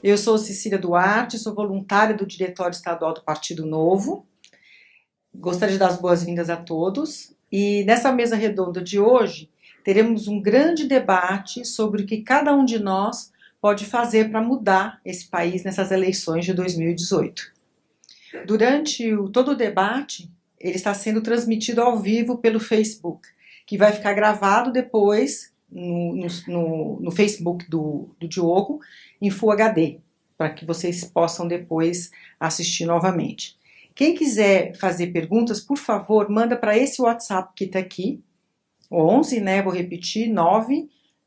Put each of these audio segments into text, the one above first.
Eu sou Cecília Duarte, sou voluntária do Diretório Estadual do Partido Novo. Gostaria de dar as boas-vindas a todos. E nessa mesa redonda de hoje, teremos um grande debate sobre o que cada um de nós pode fazer para mudar esse país nessas eleições de 2018. Durante todo o debate, ele está sendo transmitido ao vivo pelo Facebook, que vai ficar gravado depois no Facebook do Diogo, em Full HD, para que vocês possam depois assistir novamente. Quem quiser fazer perguntas, por favor, manda para esse WhatsApp que está aqui, 11, vou repetir,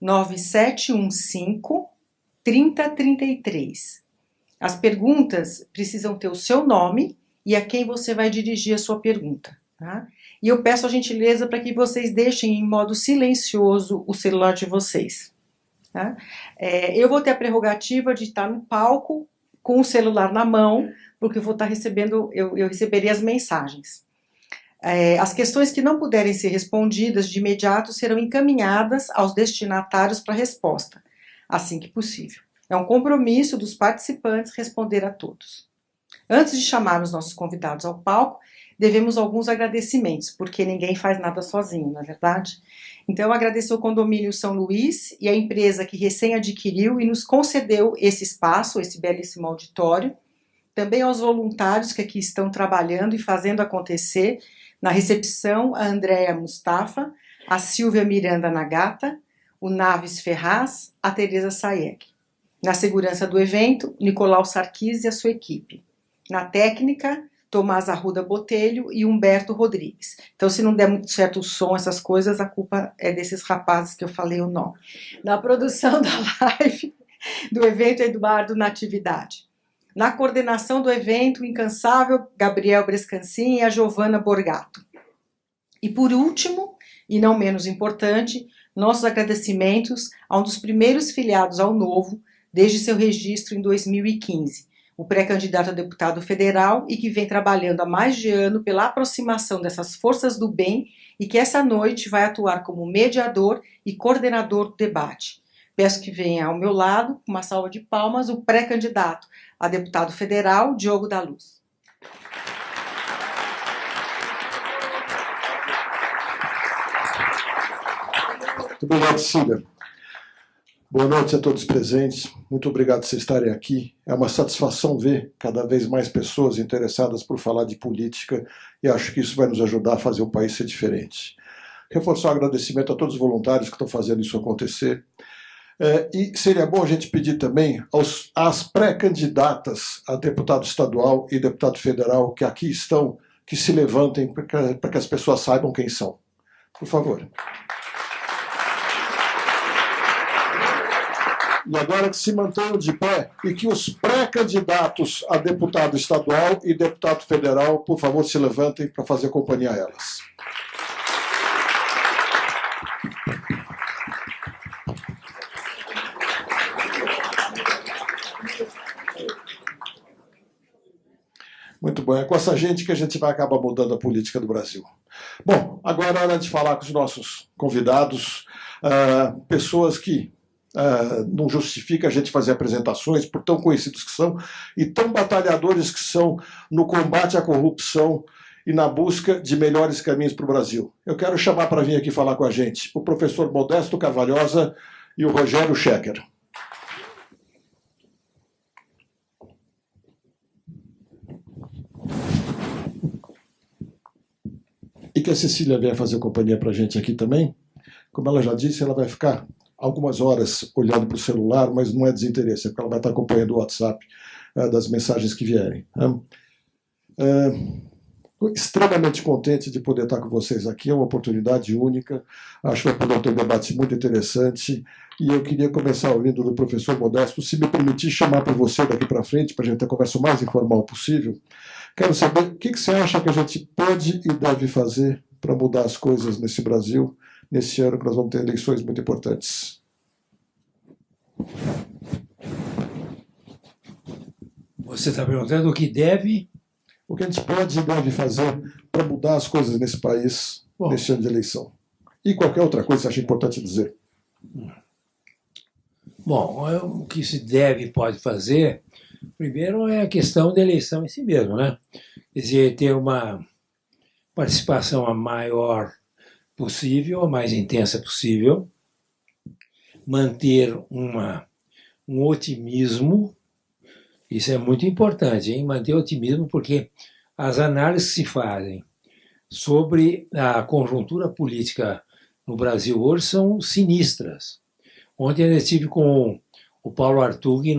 99715-3033. As perguntas precisam ter o seu nome e a quem você vai dirigir a sua pergunta, tá? E eu peço a gentileza para que vocês deixem em modo silencioso o celular de vocês. Tá? Eu vou ter a prerrogativa de estar no palco com o celular na mão, porque eu vou estar recebendo, eu receberei as mensagens. As questões que não puderem ser respondidas de imediato serão encaminhadas aos destinatários para resposta, assim que possível. É um compromisso dos participantes responder a todos. Antes de chamar os nossos convidados ao palco, devemos alguns agradecimentos, porque ninguém faz nada sozinho, não é verdade? Então, eu agradeço ao Condomínio São Luís e a empresa que recém adquiriu e nos concedeu esse espaço, esse belíssimo auditório. Também aos voluntários que aqui estão trabalhando e fazendo acontecer. Na recepção, a Andréa Mustafa, a Silvia Miranda Nagata, o Naves Ferraz, a Tereza Sayek. Na segurança do evento, Nicolau Sarquis e a sua equipe. Na técnica, Tomás Arruda Botelho e Humberto Rodrigues. Então, se não der muito certo o som, essas coisas, a culpa é desses rapazes que eu falei o nome. Na produção da live do evento, Eduardo Natividade. Na coordenação do evento, o incansável Gabriel Brescancin e a Giovana Borgato. E por último, e não menos importante, nossos agradecimentos a um dos primeiros filiados ao Novo, desde seu registro em 2015, o pré-candidato a deputado federal e que vem trabalhando há mais de ano pela aproximação dessas forças do bem e que essa noite vai atuar como mediador e coordenador do debate. Peço que venha ao meu lado, com uma salva de palmas, o pré-candidato a deputado federal, Diogo da Luz. Muito obrigado, Cecília. Boa noite a todos presentes. Muito obrigado por vocês estarem aqui. É uma satisfação ver cada vez mais pessoas interessadas por falar de política e acho que isso vai nos ajudar a fazer o país ser diferente. Reforçar o agradecimento a todos os voluntários que estão fazendo isso acontecer. E seria bom a gente pedir também às pré-candidatas a deputado estadual e deputado federal que aqui estão, que se levantem para que as pessoas saibam quem são. Por favor. E agora que se mantenham de pé e que os pré-candidatos a deputado estadual e deputado federal, por favor, se levantem para fazer companhia a elas. Muito bom, é com essa gente que a gente vai acabar mudando a política do Brasil. Bom, agora é hora de falar com os nossos convidados, pessoas que não justifica a gente fazer apresentações por tão conhecidos que são e tão batalhadores que são no combate à corrupção e na busca de melhores caminhos para o Brasil. Eu quero chamar para vir aqui falar com a gente o professor Modesto Carvalhosa e o Rogério Schecker. E que a Cecília venha fazer companhia para a gente aqui também. Como ela já disse, ela vai ficar algumas horas olhando para o celular, mas não é desinteresse, é porque ela vai estar acompanhando o WhatsApp das mensagens que vierem. Extremamente contente de poder estar com vocês aqui, é uma oportunidade única, acho que vai poder ter um debate muito interessante, e eu queria começar ouvindo do professor Modesto, se me permitir chamar para você daqui para frente, para a gente ter a conversa o mais informal possível. Quero saber o que você acha que a gente pode e deve fazer para mudar as coisas nesse Brasil, nesse ano que nós vamos ter eleições muito importantes. Você está perguntando o que deve? O que a gente pode e deve fazer para mudar as coisas nesse país, nesse ano de eleição. E qualquer outra coisa que você acha importante dizer. Bom, o que se deve e pode fazer, primeiro é a questão da eleição em si mesmo, né? Quer dizer, ter uma participação a maior possível, a mais intensa possível, manter um otimismo, isso é muito importante, hein? Manter otimismo, porque as análises que se fazem sobre a conjuntura política no Brasil hoje são sinistras. Ontem eu estive com o Paulo Artug,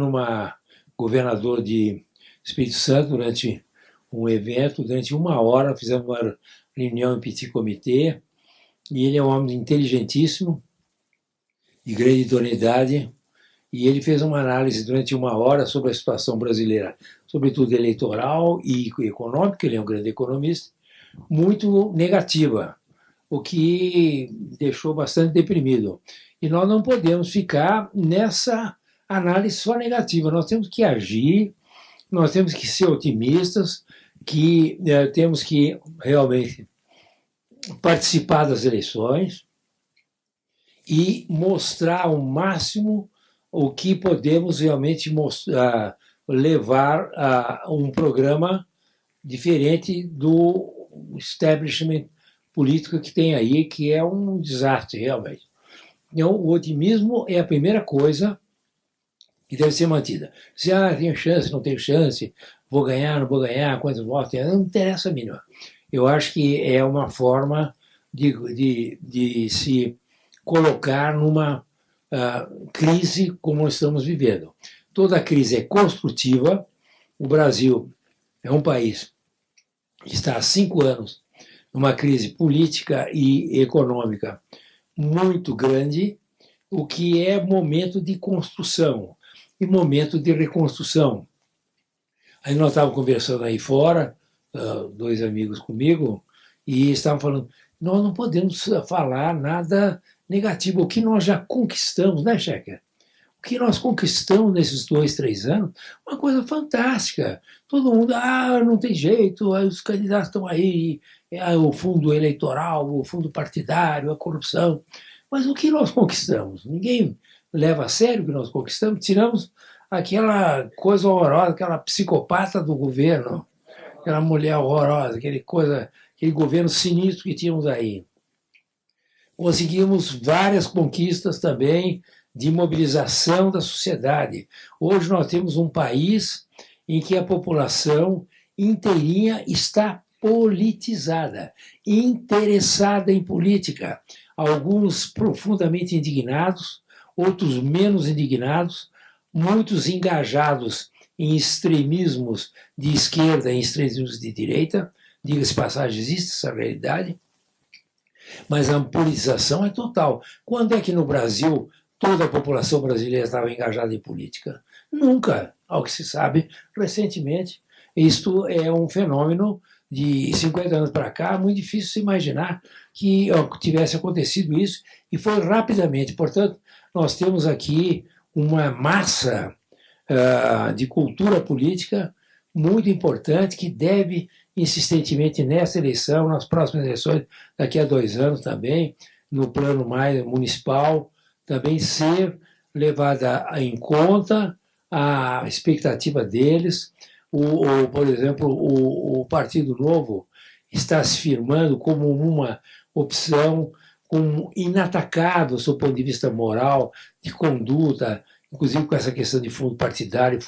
governador de Espírito Santo, durante um evento, durante 1 hora, fizemos uma reunião em petit comité, e ele é um homem inteligentíssimo, de grande idoneidade, e ele fez uma análise durante 1 hora sobre a situação brasileira, sobretudo eleitoral e econômica, ele é um grande economista, muito negativa, o que deixou bastante deprimido. E nós não podemos ficar nessa análise só negativa, nós temos que agir, nós temos que ser otimistas, que temos que realmente participar das eleições e mostrar ao máximo o que podemos realmente levar a um programa diferente do establishment político que tem aí, que é um desastre realmente. Então, o otimismo é a primeira coisa que deve ser mantida. Se tem chance, não tenho chance, vou ganhar, não vou ganhar, quantos votos tem, não interessa a mínima. Eu acho que é uma forma de se colocar numa crise como nós estamos vivendo. Toda crise é construtiva. O Brasil é um país que está há 5 anos numa crise política e econômica muito grande, o que é momento de construção e momento de reconstrução. Aí nós estávamos conversando aí fora, 2 amigos comigo, e estavam falando, nós não podemos falar nada negativo, o que nós já conquistamos, né, Checker? O que nós conquistamos nesses 2, 3 anos, uma coisa fantástica. Todo mundo, não tem jeito, os candidatos estão aí, o fundo eleitoral, o fundo partidário, a corrupção. Mas o que nós conquistamos? Ninguém leva a sério o que nós conquistamos, tiramos aquela coisa horrorosa, aquela psicopata do governo, aquela mulher horrorosa, aquele governo sinistro que tínhamos aí. Conseguimos várias conquistas também de mobilização da sociedade. Hoje nós temos um país em que a população inteirinha está politizada, interessada em política. Alguns profundamente indignados, outros menos indignados, muitos engajados em extremismos de esquerda e extremismos de direita. Diga-se passagem, existe essa realidade. Mas a politização é total. Quando é que no Brasil toda a população brasileira estava engajada em política? Nunca, ao que se sabe, recentemente. Isto é um fenômeno de 50 anos para cá, muito difícil se imaginar que tivesse acontecido isso, e foi rapidamente. Portanto, nós temos aqui uma massa de cultura política muito importante que deve insistentemente nessa eleição, nas próximas eleições, daqui a 2 anos também, no plano mais municipal, também ser levada em conta a expectativa deles. Por exemplo, o Partido Novo está se firmando como uma opção inatacável do seu ponto de vista moral, de conduta, inclusive com essa questão de fundo partidário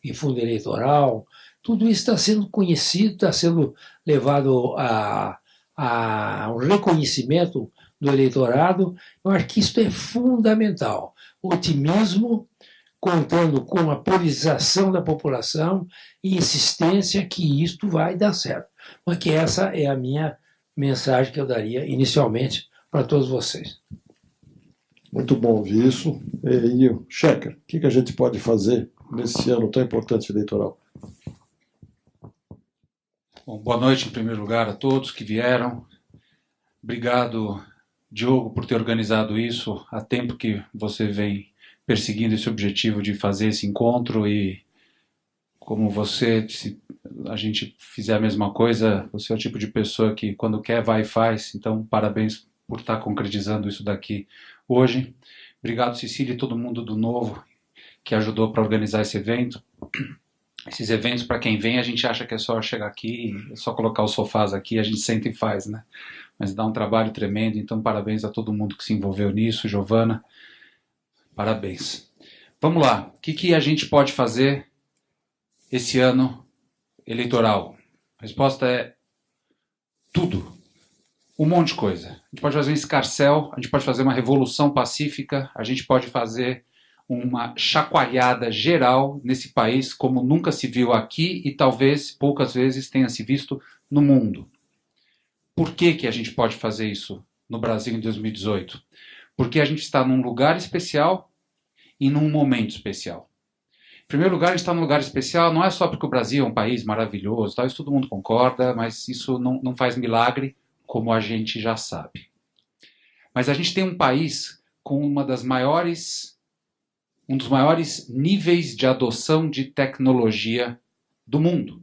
e fundo eleitoral. Tudo isso está sendo conhecido, está sendo levado a um reconhecimento do eleitorado. Eu acho que isso é fundamental. Otimismo, contando com a politização da população e insistência que isto vai dar certo. Mas que essa é a minha mensagem que eu daria inicialmente para todos vocês. Muito bom ouvir isso. E, Checker, o que a gente pode fazer nesse ano tão importante eleitoral? Bom, boa noite, em primeiro lugar, a todos que vieram. Obrigado, Diogo, por ter organizado isso. Há tempo que você vem perseguindo esse objetivo de fazer esse encontro e, como você, se a gente fizer a mesma coisa, você é o tipo de pessoa que, quando quer, vai e faz. Então, parabéns por estar concretizando isso daqui hoje. Obrigado, Cecília, e todo mundo do Novo que ajudou para organizar esse evento. Esses eventos, para quem vem, a gente acha que é só chegar aqui, é só colocar os sofás aqui, a gente senta e faz, né? Mas dá um trabalho tremendo, então parabéns a todo mundo que se envolveu nisso. Giovana, parabéns. Vamos lá, o que a gente pode fazer esse ano eleitoral? A resposta é tudo. Um monte de coisa. A gente pode fazer um escarcéu, a gente pode fazer uma revolução pacífica, a gente pode fazer uma chacoalhada geral nesse país como nunca se viu aqui e talvez poucas vezes tenha se visto no mundo. Por que a gente pode fazer isso no Brasil em 2018? Porque a gente está num lugar especial e num momento especial. Em primeiro lugar, a gente está num lugar especial, não é só porque o Brasil é um país maravilhoso, tá? Isso todo mundo concorda, mas isso não faz milagre, como a gente já sabe. Mas a gente tem um país com um dos maiores níveis de adoção de tecnologia do mundo.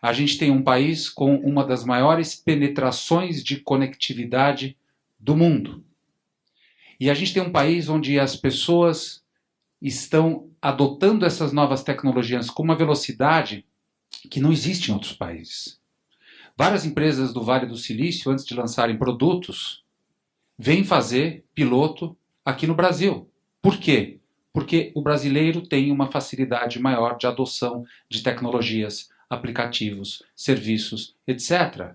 A gente tem um país com uma das maiores penetrações de conectividade do mundo. E a gente tem um país onde as pessoas estão adotando essas novas tecnologias com uma velocidade que não existe em outros países. Várias empresas do Vale do Silício, antes de lançarem produtos, vêm fazer piloto aqui no Brasil. Por quê? Porque o brasileiro tem uma facilidade maior de adoção de tecnologias, aplicativos, serviços, etc.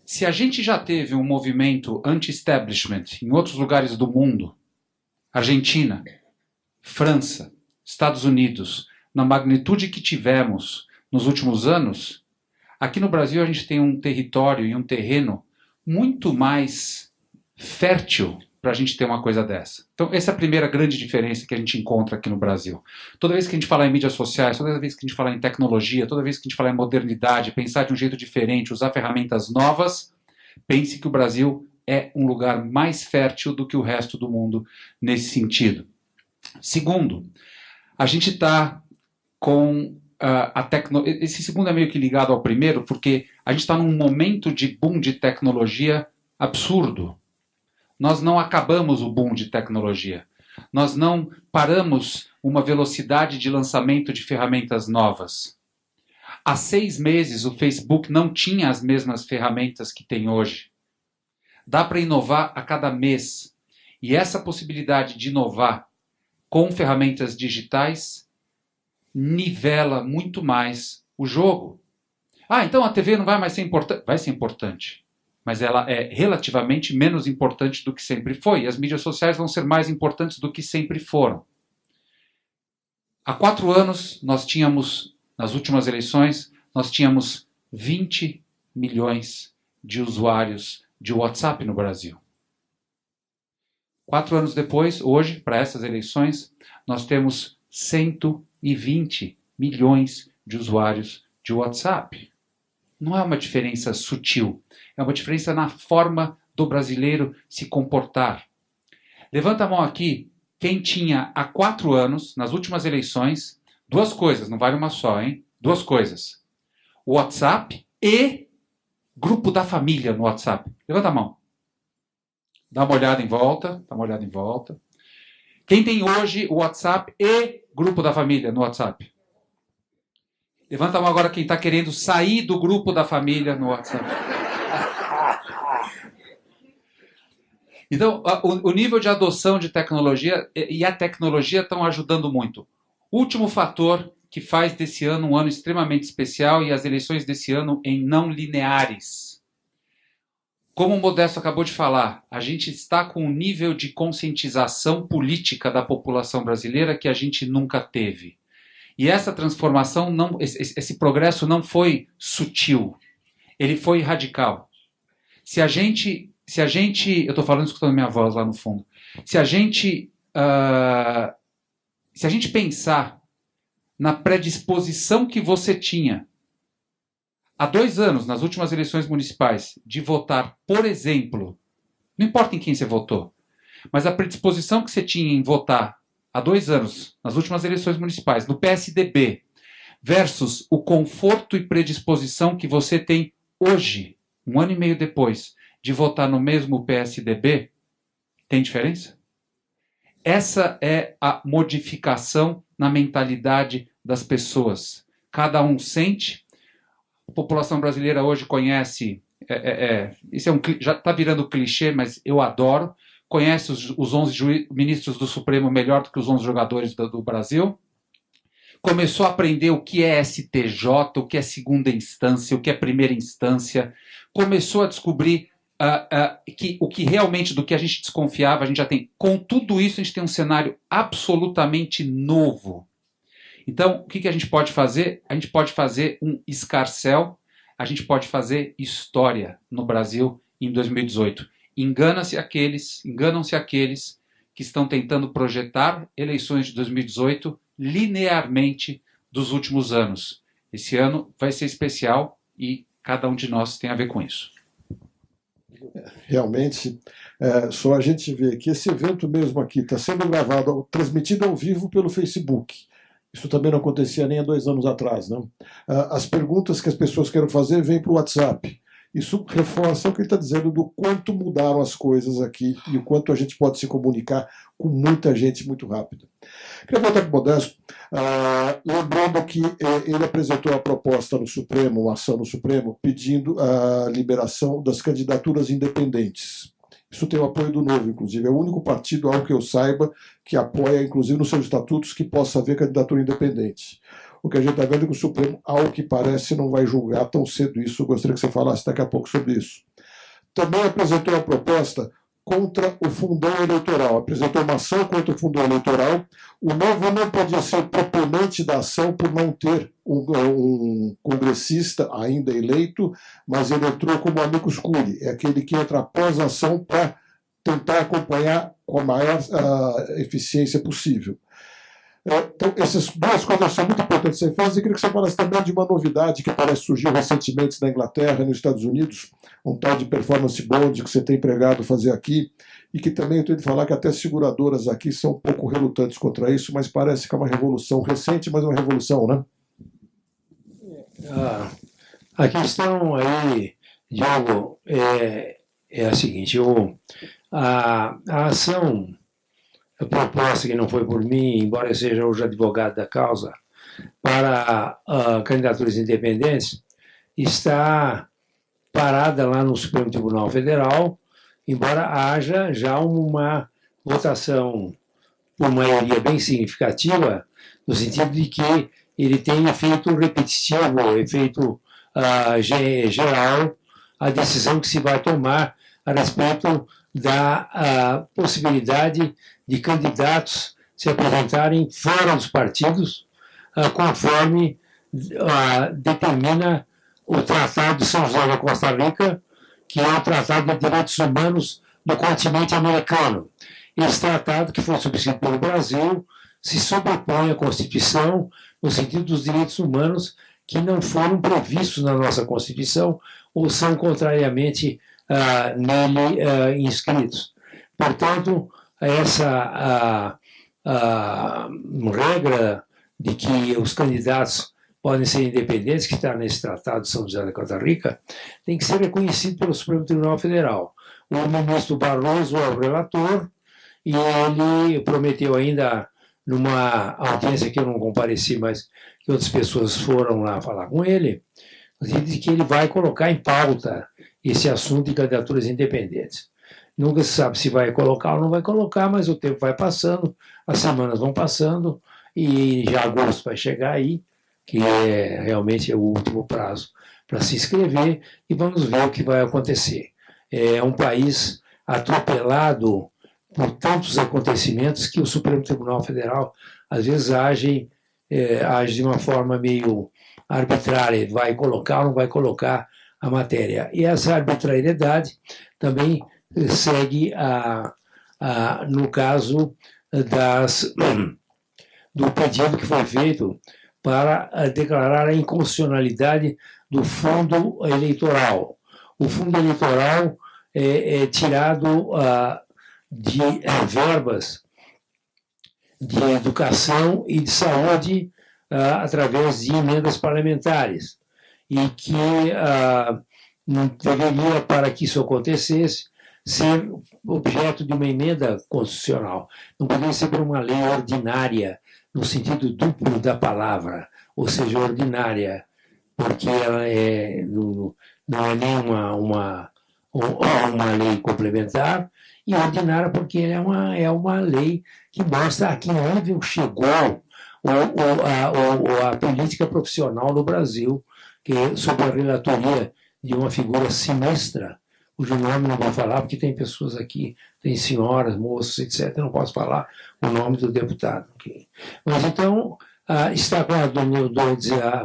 Se a gente já teve um movimento anti-establishment em outros lugares do mundo, Argentina, França, Estados Unidos, na magnitude que tivemos nos últimos anos, aqui no Brasil a gente tem um território e um terreno muito mais fértil para a gente ter uma coisa dessa. Então essa é a primeira grande diferença que a gente encontra aqui no Brasil. Toda vez que a gente fala em mídias sociais, toda vez que a gente fala em tecnologia, toda vez que a gente fala em modernidade, pensar de um jeito diferente, usar ferramentas novas, pense que o Brasil é um lugar mais fértil do que o resto do mundo nesse sentido. Segundo, a gente está com esse segundo é meio que ligado ao primeiro, porque a gente está num momento de boom de tecnologia absurdo. Nós não acabamos o boom de tecnologia. Nós não paramos uma velocidade de lançamento de ferramentas novas. Há 6 meses o Facebook não tinha as mesmas ferramentas que tem hoje. Dá para inovar a cada mês. E essa possibilidade de inovar com ferramentas digitais nivela muito mais o jogo. Então a TV não vai mais ser importante? Vai ser importante. Mas ela é relativamente menos importante do que sempre foi. E as mídias sociais vão ser mais importantes do que sempre foram. Há 4 anos, nós tínhamos, nas últimas eleições, nós tínhamos 20 milhões de usuários de WhatsApp no Brasil. 4 anos depois, hoje, para essas eleições, nós temos 120 milhões de usuários de WhatsApp. Não é uma diferença sutil, é uma diferença na forma do brasileiro se comportar. Levanta a mão aqui quem tinha há 4 anos, nas últimas eleições, 2 coisas, não vale uma só, hein? 2 coisas. O WhatsApp e grupo da família no WhatsApp. Levanta a mão. Dá uma olhada em volta, Quem tem hoje o WhatsApp e grupo da família no WhatsApp? Levanta a mão agora quem está querendo sair do grupo da família no WhatsApp. Então, o nível de adoção de tecnologia e a tecnologia estão ajudando muito. Último fator que faz desse ano um ano extremamente especial e as eleições desse ano em não lineares. Como o Modesto acabou de falar, a gente está com um nível de conscientização política da população brasileira que a gente nunca teve. E essa transformação, esse progresso não foi sutil, ele foi radical. Se a gente, eu estou falando escutando minha voz lá no fundo, se a gente pensar na predisposição que você tinha há 2 anos, nas últimas eleições municipais, de votar, por exemplo, não importa em quem você votou, mas a predisposição que você tinha em votar há 2 anos, nas últimas eleições municipais, no PSDB, versus o conforto e predisposição que você tem hoje, 1 ano e meio depois, de votar no mesmo PSDB, tem diferença? Essa é a modificação na mentalidade das pessoas. Cada um sente. A população brasileira hoje conhece, isso já está virando clichê, mas eu adoro, conhece os 11 ministros do Supremo melhor do que os 11 jogadores do Brasil. Começou a aprender o que é STJ, o que é segunda instância, o que é primeira instância. Começou a descobrir que o que realmente, do que a gente desconfiava, a gente já tem. Com tudo isso, a gente tem um cenário absolutamente novo. Então, o que a gente pode fazer? A gente pode fazer um escarcéu, a gente pode fazer história no Brasil em 2018. Enganam-se aqueles que estão tentando projetar eleições de 2018 linearmente dos últimos anos. Esse ano vai ser especial e cada um de nós tem a ver com isso. Realmente, só a gente vê que esse evento mesmo aqui está sendo gravado, transmitido ao vivo pelo Facebook. Isso também não acontecia nem há 2 anos atrás, não? As perguntas que as pessoas querem fazer vêm para o WhatsApp. Isso reforça o que ele está dizendo do quanto mudaram as coisas aqui e o quanto a gente pode se comunicar com muita gente muito rápido. Queria voltar para o Modesto, lembrando que ele apresentou a proposta no Supremo, uma ação no Supremo, pedindo a liberação das candidaturas independentes. Isso tem o apoio do Novo, inclusive. É o único partido, ao que eu saiba, que apoia, inclusive nos seus estatutos, que possa haver candidatura independente. O que a gente está vendo é que o Supremo, ao que parece, não vai julgar tão cedo isso. Eu gostaria que você falasse daqui a pouco sobre isso. Também apresentou uma proposta contra o fundão eleitoral. Apresentou uma ação contra o fundão eleitoral. O Novo não podia ser proponente da ação por não ter um congressista ainda eleito, mas ele entrou como amicus curiae, é aquele que entra após a ação para tentar acompanhar com a maior eficiência possível. Então, essas 2 coisas são muito importantes que você faz. E queria que você falasse também de uma novidade que parece surgiu recentemente na Inglaterra e nos Estados Unidos, um tal de performance bond que você tem empregado fazer aqui, e que também eu tenho de falar que até seguradoras aqui são um pouco relutantes contra isso, mas parece que é uma revolução recente, mas é uma revolução, né? A questão aí, Diogo, é a seguinte: a ação, a proposta que não foi por mim, embora eu seja hoje advogado da causa, para candidaturas independentes, está parada lá no Supremo Tribunal Federal, embora haja já uma votação por maioria bem significativa, no sentido de que ele tem efeito repetitivo, efeito geral, a decisão que se vai tomar a respeito da possibilidade de candidatos se apresentarem fora dos partidos, conforme determina o Tratado de São José da Costa Rica, que é o Tratado de Direitos Humanos do continente americano. Esse tratado, que foi subscrito pelo Brasil, se sobrepõe à Constituição no sentido dos direitos humanos que não foram previstos na nossa Constituição ou são contrariamente nele inscritos. Portanto, essa regra de que os candidatos podem ser independentes, que está nesse Tratado de São José da Costa Rica, tem que ser reconhecido pelo Supremo Tribunal Federal. O ministro Barroso é o relator e ele prometeu ainda, numa audiência que eu não compareci, mas que outras pessoas foram lá falar com ele, de que ele vai colocar em pauta esse assunto de candidaturas independentes. Nunca se sabe se vai colocar ou não vai colocar, mas o tempo vai passando, as semanas vão passando, e já agosto vai chegar aí, que realmente é o último prazo para se inscrever, e vamos ver o que vai acontecer. É um país atropelado por tantos acontecimentos que o Supremo Tribunal Federal às vezes age de uma forma meio arbitrária, vai colocar ou não vai colocar a matéria. E essa arbitrariedade também segue no caso do pedido que foi feito para declarar a inconstitucionalidade do fundo eleitoral. O fundo eleitoral é tirado de verbas de educação e de saúde através de emendas parlamentares, e que não deveria, para que isso acontecesse, ser objeto de uma emenda constitucional, não poderia ser por uma lei ordinária, no sentido duplo da palavra, ou seja, ordinária, porque ela não é nem uma lei complementar, e ordinária porque é uma lei que mostra a que nível chegou a política profissional no Brasil, que é sob a relatoria de uma figura sinistra, cujo nome não vou falar, porque tem pessoas aqui, tem senhoras, moços, etc. Não posso falar o nome do deputado. Okay? Mas então, está com a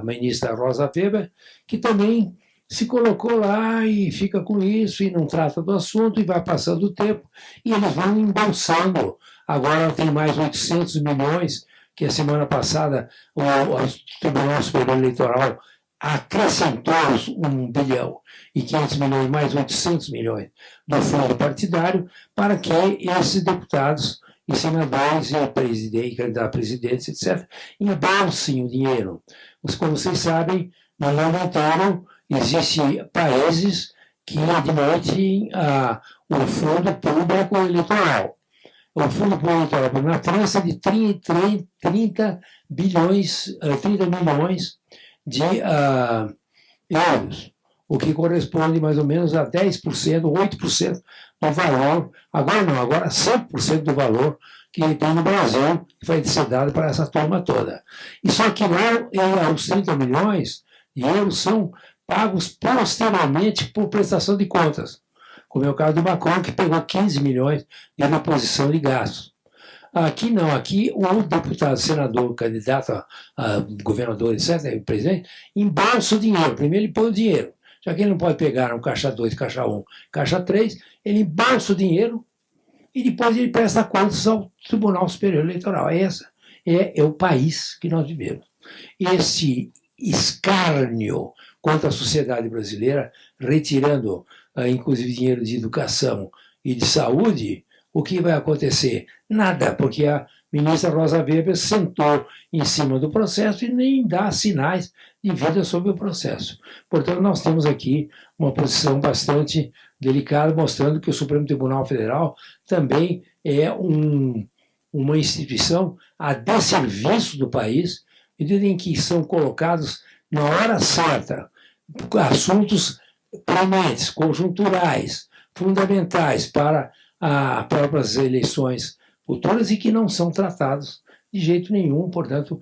ministra Rosa Weber, que também se colocou lá e fica com isso e não trata do assunto e vai passando o tempo e eles vão embolsando. Agora tem mais 800 milhões, que a semana passada o Tribunal Superior Eleitoral acrescentou 1 bilhão e 500 milhões, mais 800 milhões do fundo partidário para que esses deputados e senadores e candidatos a presidentes, etc., embolsem o dinheiro. Mas, como vocês sabem, no mundo inteiro existem países que admitem o fundo público eleitoral. O fundo público eleitoral na França de 30 milhões de euros, o que corresponde mais ou menos a 10%, 8% do valor, agora 100% do valor que tem no Brasil, que vai ser dado para essa turma toda. E só que lá, os 30 milhões de euros são pagos posteriormente por prestação de contas, como é o caso do Macron, que pegou 15 milhões de reposição de gastos. Aqui não, aqui o deputado, senador, candidato a governador, etc., o presidente, embolsa o dinheiro. Primeiro ele põe o dinheiro. Já que ele não pode pegar no caixa 2, caixa 1, caixa 3, ele embolsa o dinheiro e depois ele presta contas ao Tribunal Superior Eleitoral. Esse é o país que nós vivemos. Esse escárnio contra a sociedade brasileira, retirando, inclusive, dinheiro de educação e de saúde, o que vai acontecer? Nada, porque a ministra Rosa Weber sentou em cima do processo e nem dá sinais de vida sobre o processo. Portanto, nós temos aqui uma posição bastante delicada, mostrando que o Supremo Tribunal Federal também é uma instituição a desserviço do país, medida em que são colocados na hora certa assuntos prementes, conjunturais, fundamentais para as próprias eleições futuras e que não são tratados de jeito nenhum. Portanto,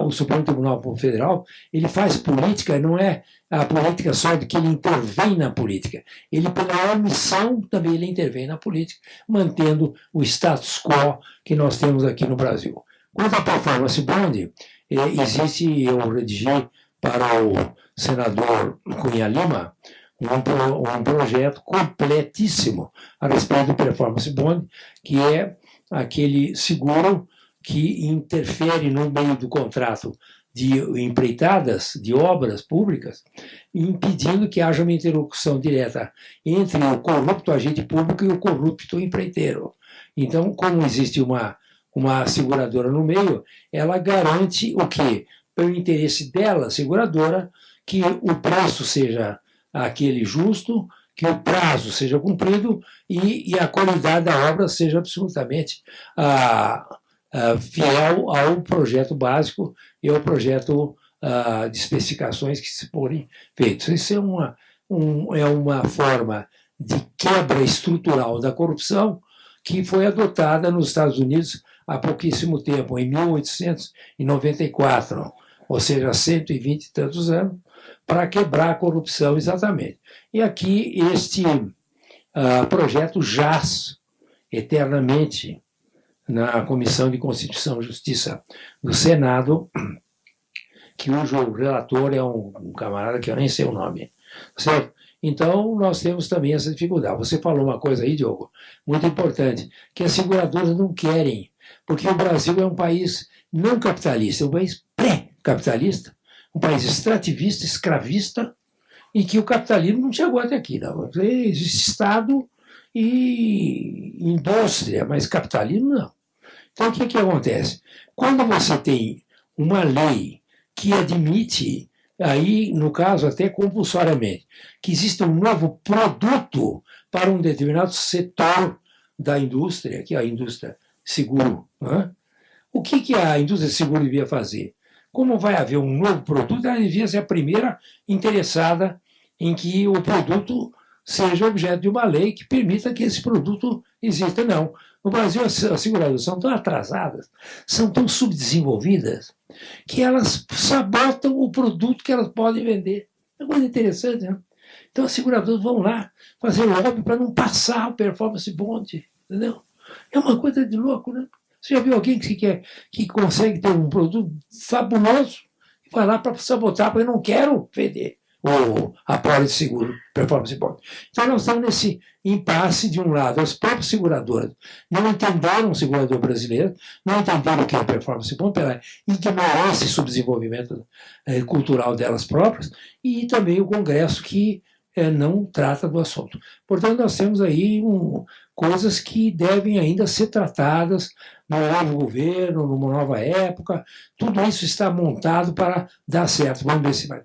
o Supremo Tribunal Federal ele faz política, não é a política só de que ele intervém na política. Ele, pela omissão, também ele intervém na política, mantendo o status quo que nós temos aqui no Brasil. Quanto à performance bond, eu redigi para o senador Cunha Lima um projeto completíssimo a respeito do performance bond, que é aquele seguro que interfere no meio do contrato de empreitadas, de obras públicas, impedindo que haja uma interlocução direta entre o corrupto agente público e o corrupto empreiteiro. Então, como existe uma seguradora no meio, ela garante o quê? Pelo interesse dela, seguradora, que o preço seja aquele justo, que o prazo seja cumprido e a qualidade da obra seja absolutamente fiel ao projeto básico e ao projeto de especificações que se forem feitos. Isso é uma forma de quebra estrutural da corrupção que foi adotada nos Estados Unidos há pouquíssimo tempo, em 1894, ou seja, há 120 e tantos anos, para quebrar a corrupção exatamente. E aqui este projeto jaz eternamente na Comissão de Constituição e Justiça do Senado, cujo relator é um camarada que eu nem sei o nome. Certo? Então, nós temos também essa dificuldade. Você falou uma coisa aí, Diogo, muito importante, que as seguradoras não querem, porque o Brasil é um país não capitalista, é um país pré-capitalista, um país extrativista, escravista, e que o capitalismo não chegou até aqui. Não. Existe Estado e indústria, mas capitalismo não. Então, o que acontece? Quando você tem uma lei que admite, aí, no caso, até compulsoriamente, que existe um novo produto para um determinado setor da indústria, que é a indústria seguro. Né? O que a indústria seguro devia fazer? Como vai haver um novo produto, ela devia ser a primeira interessada em que o produto seja objeto de uma lei que permita que esse produto exista. Não. No Brasil, as seguradoras são tão atrasadas, são tão subdesenvolvidas, que elas sabotam o produto que elas podem vender. É uma coisa interessante, né? Então, as seguradoras vão lá fazer lobby para não passar o performance bond, entendeu? É uma coisa de louco, né? Você já viu alguém que consegue ter um produto fabuloso e vai lá para sabotar, porque eu não quero vender a pólice de seguro, performance bond. Então, nós estamos nesse impasse. De um lado, as próprias seguradoras não entenderam o segurador brasileiro, não entenderam o que é performance bond, ela ignorou esse subdesenvolvimento cultural delas próprias, e também o Congresso, que não trata do assunto. Portanto, nós temos aí coisas que devem ainda ser tratadas no novo governo, numa nova época. Tudo isso está montado para dar certo. Vamos ver se vai.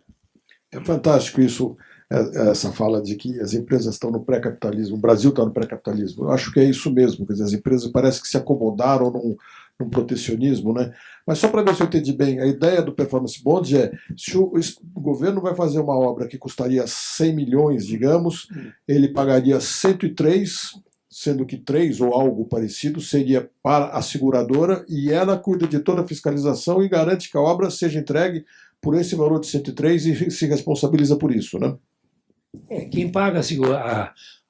É fantástico isso, essa fala de que as empresas estão no pré-capitalismo, o Brasil está no pré-capitalismo. Eu acho que é isso mesmo, quer dizer, as empresas parece que se acomodaram num protecionismo, né? Mas só para ver se eu entendi bem, a ideia do performance bond é, se o governo vai fazer uma obra que custaria 100 milhões, digamos, ele pagaria 103, sendo que 3 ou algo parecido seria para a seguradora, e ela cuida de toda a fiscalização e garante que a obra seja entregue por esse valor de 103 e se responsabiliza por isso, né? Quem paga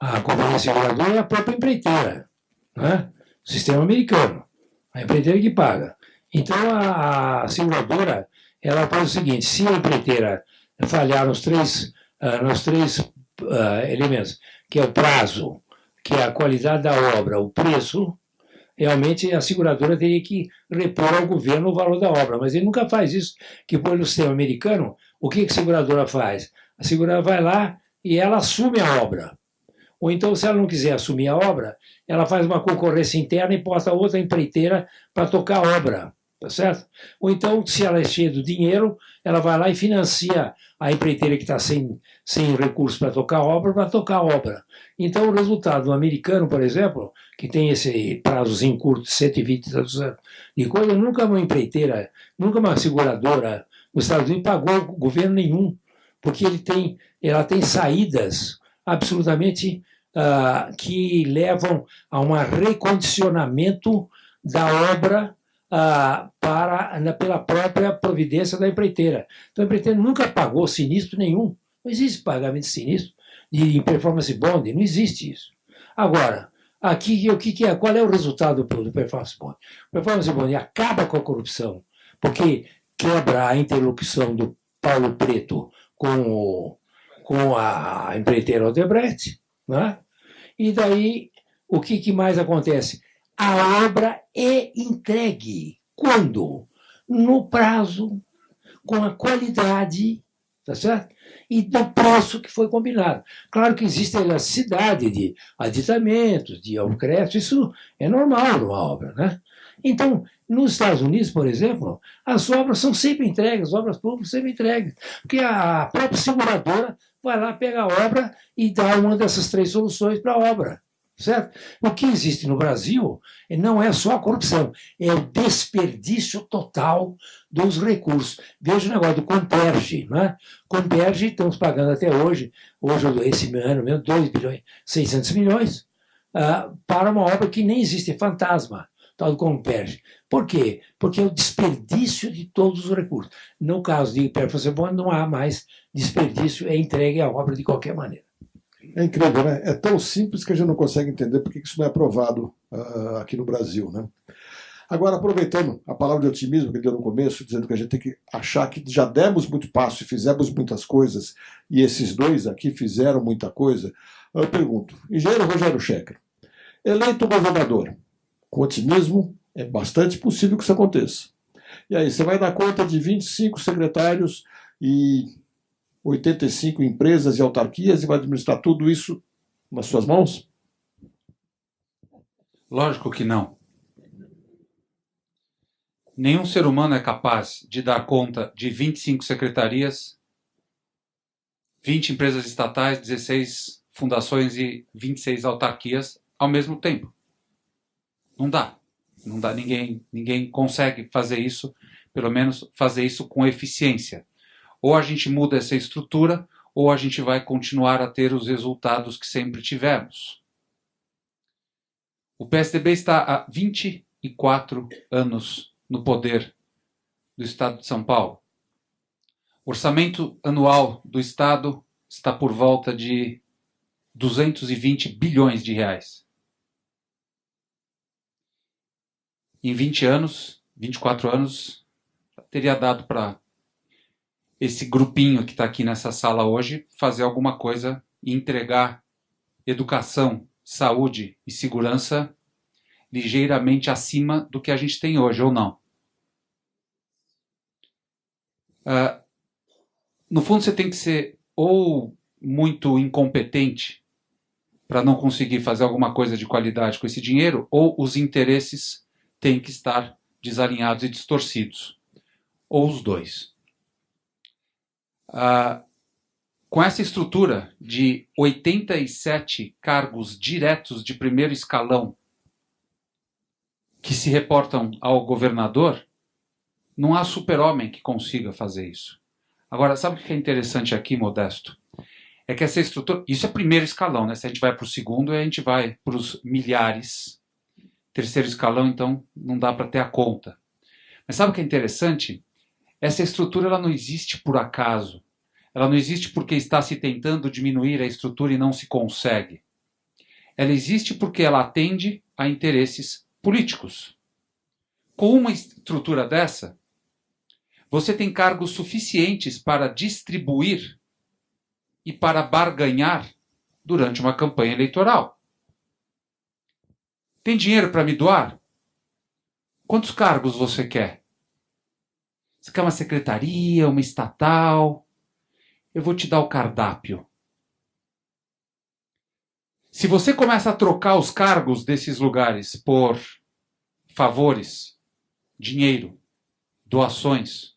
a companhia seguradora é a própria empreiteira, né? O sistema americano. A empreiteira que paga. Então, a seguradora, ela faz o seguinte: se a empreiteira falhar nos três elementos, que é o prazo, que é a qualidade da obra, o preço, realmente a seguradora teria que repor ao governo o valor da obra, mas ele nunca faz isso, que por no sistema americano, o que a seguradora faz? A seguradora vai lá e ela assume a obra. Ou então, se ela não quiser assumir a obra, ela faz uma concorrência interna e bota outra empreiteira para tocar a obra, tá certo? Ou então, se ela é cheia do dinheiro, ela vai lá e financia a empreiteira que está sem recursos para tocar a obra, Então, o resultado do americano, por exemplo, que tem esse prazozinho curto de 120 anos de coisa, nunca uma empreiteira, nunca uma seguradora nos Estados Unidos pagou governo nenhum, porque ela tem saídas absolutamente que levam a um recondicionamento da obra pela própria providência da empreiteira. Então, a empreiteira nunca pagou sinistro nenhum. Não existe pagamento de sinistro em performance bond, não existe isso. Agora, aqui, qual é o resultado do performance bond? O performance bond acaba com a corrupção, porque quebra a interlocução do Paulo Preto com a empreiteira Odebrecht, né? E daí, o que mais acontece? A obra é entregue. Quando? No prazo, com a qualidade, tá certo? E do preço que foi combinado. Claro que existe a elasticidade de aditamentos, de acréscimos, isso é normal numa obra, né? Então, nos Estados Unidos, por exemplo, as obras são sempre entregues, as obras públicas sempre entregues, porque a própria seguradora vai lá, pega a obra e dá uma dessas 3 soluções para a obra. Certo? O que existe no Brasil não é só a corrupção, é o desperdício total dos recursos. Veja o negócio do Comperj. Né? Comperj, estamos pagando até hoje, esse ano mesmo, 2 bilhões, 600 milhões, para uma obra que nem existe, é fantasma, tal do Comperj. Por quê? Porque é o desperdício de todos os recursos. No caso de performance bond, não há mais desperdício, é entregue à obra de qualquer maneira. É incrível, né? É tão simples que a gente não consegue entender por que isso não é aprovado aqui no Brasil, né? Agora, aproveitando a palavra de otimismo que ele deu no começo, dizendo que a gente tem que achar que já demos muito passo e fizemos muitas coisas, e esses dois aqui fizeram muita coisa, eu pergunto, engenheiro Rogério Schecker, eleito governador, com otimismo, é bastante possível que isso aconteça. E aí, você vai dar conta de 25 secretários e 85 empresas e autarquias e vai administrar tudo isso nas suas mãos? Lógico que não. Nenhum ser humano é capaz de dar conta de 25 secretarias, 20 empresas estatais, 16 fundações e 26 autarquias ao mesmo tempo. Não dá. Não dá, ninguém consegue fazer isso, pelo menos fazer isso com eficiência. Ou a gente muda essa estrutura, ou a gente vai continuar a ter os resultados que sempre tivemos. O PSDB está há 24 anos no poder do Estado de São Paulo. O orçamento anual do Estado está por volta de 220 bilhões de reais. Em 20 anos, 24 anos, teria dado para esse grupinho que está aqui nessa sala hoje fazer alguma coisa e entregar educação, saúde e segurança ligeiramente acima do que a gente tem hoje, ou não? No fundo, você tem que ser ou muito incompetente para não conseguir fazer alguma coisa de qualidade com esse dinheiro, ou os interesses têm que estar desalinhados e distorcidos. Ou os dois. Com essa estrutura de 87 cargos diretos de primeiro escalão que se reportam ao governador, não há super-homem que consiga fazer isso. Agora, sabe o que é interessante aqui, Modesto? É que essa estrutura... Isso é primeiro escalão, né? Se a gente vai para o segundo, a gente vai para os milhares. Terceiro escalão, então, não dá para ter a conta. Mas sabe o que é interessante? Essa estrutura ela não existe por acaso. Ela não existe porque está se tentando diminuir a estrutura e não se consegue. Ela existe porque ela atende a interesses políticos. Com uma estrutura dessa, você tem cargos suficientes para distribuir e para barganhar durante uma campanha eleitoral. Tem dinheiro para me doar? Quantos cargos você quer? Você quer uma secretaria, uma estatal? Eu vou te dar o cardápio. Se você começa a trocar os cargos desses lugares por favores, dinheiro, doações,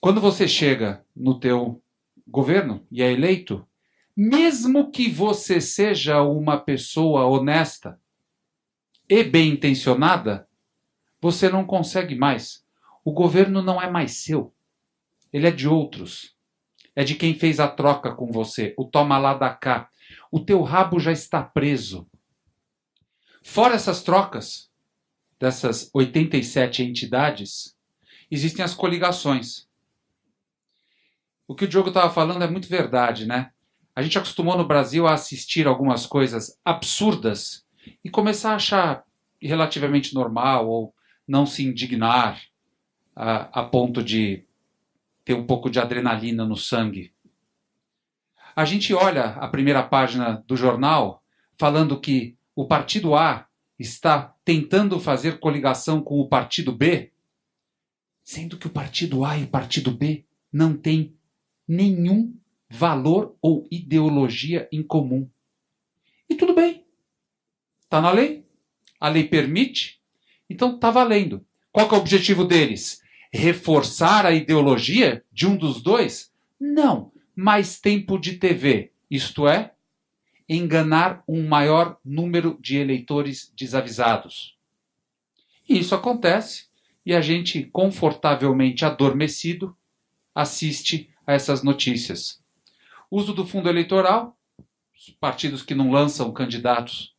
quando você chega no teu governo e é eleito, mesmo que você seja uma pessoa honesta e bem-intencionada, você não consegue mais. O governo não é mais seu. Ele é de outros. É de quem fez a troca com você, o toma lá da cá. O teu rabo já está preso. Fora essas trocas, dessas 87 entidades, existem as coligações. O que o Diogo estava falando é muito verdade, né? A gente acostumou no Brasil a assistir algumas coisas absurdas e começar a achar relativamente normal ou não se indignar a ponto de ter um pouco de adrenalina no sangue. A gente olha a primeira página do jornal falando que o partido A está tentando fazer coligação com o partido B, sendo que o partido A e o partido B não têm nenhum valor ou ideologia em comum. E tudo bem. Está na lei. A lei permite. Então está valendo. Qual que é o objetivo deles? Reforçar a ideologia de um dos dois? Não. Mais tempo de TV. Isto é, enganar um maior número de eleitores desavisados. E isso acontece e a gente, confortavelmente adormecido, assiste a essas notícias. Uso do fundo eleitoral, os partidos que não lançam candidatos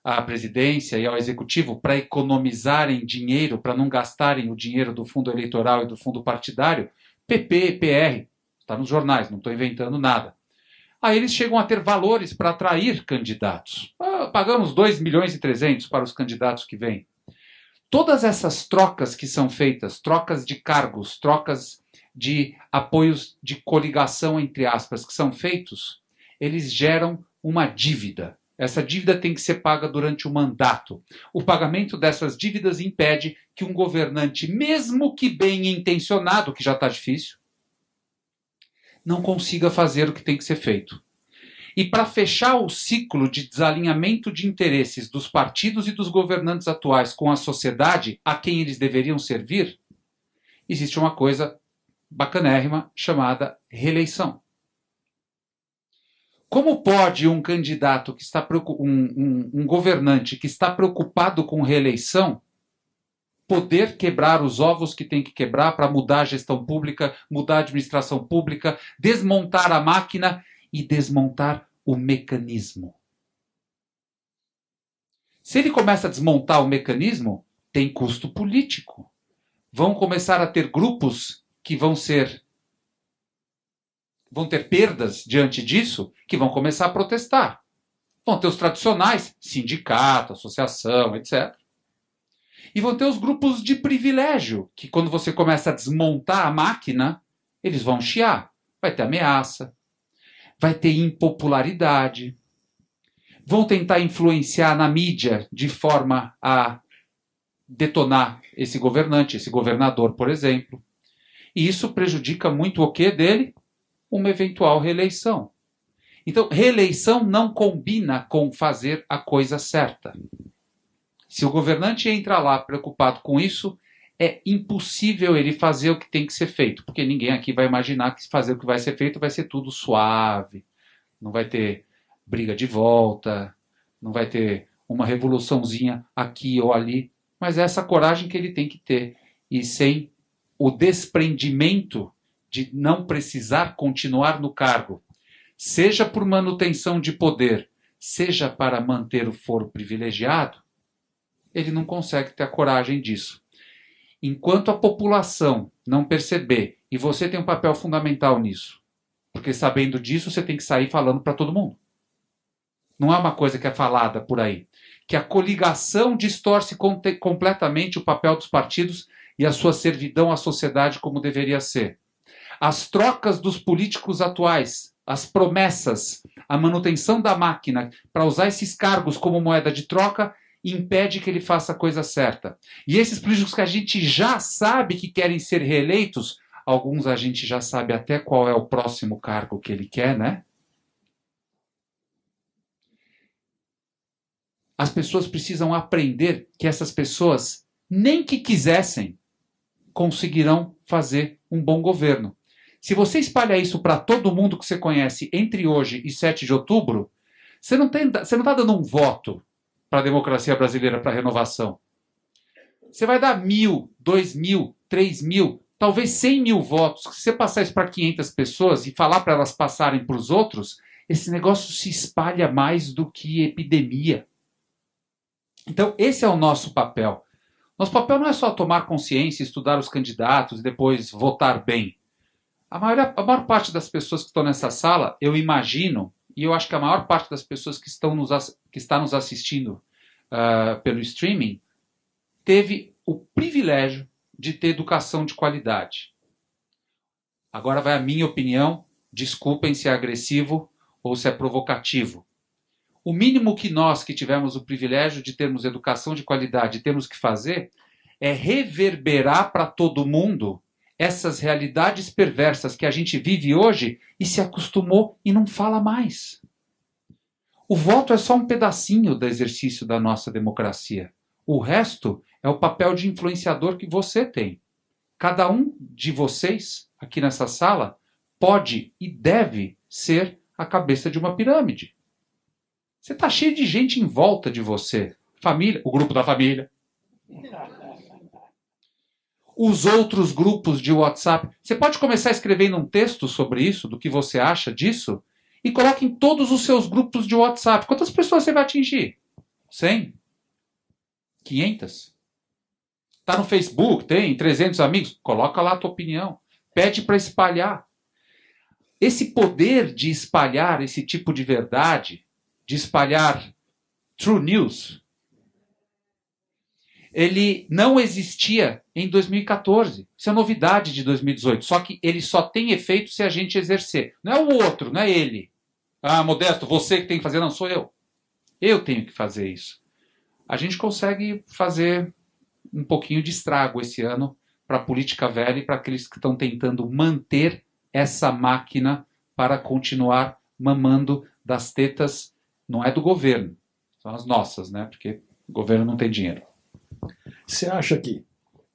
à presidência e ao executivo para economizarem dinheiro, para não gastarem o dinheiro do fundo eleitoral e do fundo partidário, PP, PR, está nos jornais, não estou inventando nada. Aí eles chegam a ter valores para atrair candidatos. Pagamos 2,3 milhões para os candidatos que vêm. Todas essas trocas que são feitas, trocas de cargos, trocas de apoios de coligação, entre aspas, que são feitos, eles geram uma dívida. Essa dívida tem que ser paga durante o mandato. O pagamento dessas dívidas impede que um governante, mesmo que bem intencionado, que já está difícil, não consiga fazer o que tem que ser feito. E para fechar o ciclo de desalinhamento de interesses dos partidos e dos governantes atuais com a sociedade a quem eles deveriam servir, existe uma coisa bacanérrima chamada reeleição. Como pode um candidato que está um governante que está preocupado com reeleição poder quebrar os ovos que tem que quebrar para mudar a gestão pública, mudar a administração pública, desmontar a máquina e desmontar o mecanismo? Se ele começa a desmontar o mecanismo, tem custo político. Vão começar a ter grupos que vão ter perdas diante disso, que vão começar a protestar. Vão ter os tradicionais, sindicato, associação, etc. E vão ter os grupos de privilégio, que quando você começa a desmontar a máquina, eles vão chiar. Vai ter ameaça, vai ter impopularidade, vão tentar influenciar na mídia de forma a detonar esse governante, esse governador, por exemplo. E isso prejudica muito o quê dele? Uma eventual reeleição. Então, reeleição não combina com fazer a coisa certa. Se o governante entra lá preocupado com isso, é impossível ele fazer o que tem que ser feito, porque ninguém aqui vai imaginar que fazer o que vai ser feito vai ser tudo suave, não vai ter briga de volta, não vai ter uma revoluçãozinha aqui ou ali, mas é essa coragem que ele tem que ter. E sem o desprendimento de não precisar continuar no cargo, seja por manutenção de poder, seja para manter o foro privilegiado, ele não consegue ter a coragem disso. Enquanto a população não perceber, e você tem um papel fundamental nisso, porque sabendo disso você tem que sair falando para todo mundo. Não é uma coisa que é falada por aí. Que a coligação distorce completamente o papel dos partidos e a sua servidão à sociedade como deveria ser. As trocas dos políticos atuais, as promessas, a manutenção da máquina para usar esses cargos como moeda de troca, impede que ele faça a coisa certa. E esses políticos que a gente já sabe que querem ser reeleitos, alguns a gente já sabe até qual é o próximo cargo que ele quer, né? As pessoas precisam aprender que essas pessoas, nem que quisessem, conseguirão fazer um bom governo. Se você espalha isso para todo mundo que você conhece entre hoje e 7 de outubro, você não está dando um voto para a democracia brasileira, para a renovação. Você vai dar 1.000, 2.000, 3.000, talvez 100.000 votos. Se você passar isso para 500 pessoas e falar para elas passarem para os outros, esse negócio se espalha mais do que epidemia. Então, esse é o nosso papel. Nosso papel não é só tomar consciência, estudar os candidatos e depois votar bem. A maior parte das pessoas que estão nessa sala, eu imagino, e eu acho que a maior parte das pessoas que está nos assistindo pelo streaming, teve o privilégio de ter educação de qualidade. Agora vai a minha opinião, desculpem se é agressivo ou se é provocativo. O mínimo que nós que tivemos o privilégio de termos educação de qualidade temos que fazer é reverberar para todo mundo essas realidades perversas que a gente vive hoje e se acostumou e não fala mais. O voto é só um pedacinho do exercício da nossa democracia. O resto é o papel de influenciador que você tem. Cada um de vocês, aqui nessa sala, pode e deve ser a cabeça de uma pirâmide. Você está cheio de gente em volta de você. Família, o grupo da família. Os outros grupos de WhatsApp. Você pode começar escrevendo um texto sobre isso, do que você acha disso, e coloque em todos os seus grupos de WhatsApp. Quantas pessoas você vai atingir? 100? 500? Está no Facebook, tem 300 amigos? Coloca lá a tua opinião. Pede para espalhar. Esse poder de espalhar esse tipo de verdade, de espalhar true news, ele não existia em 2014. Isso é novidade de 2018. Só que ele só tem efeito se a gente exercer. Não é o outro, não é ele. Ah, Modesto, você que tem que fazer. Não, sou eu. Eu tenho que fazer isso. A gente consegue fazer um pouquinho de estrago esse ano para a política velha e para aqueles que estão tentando manter essa máquina para continuar mamando das tetas. Não é do governo, são as nossas, né? Porque o governo não tem dinheiro. Você acha que,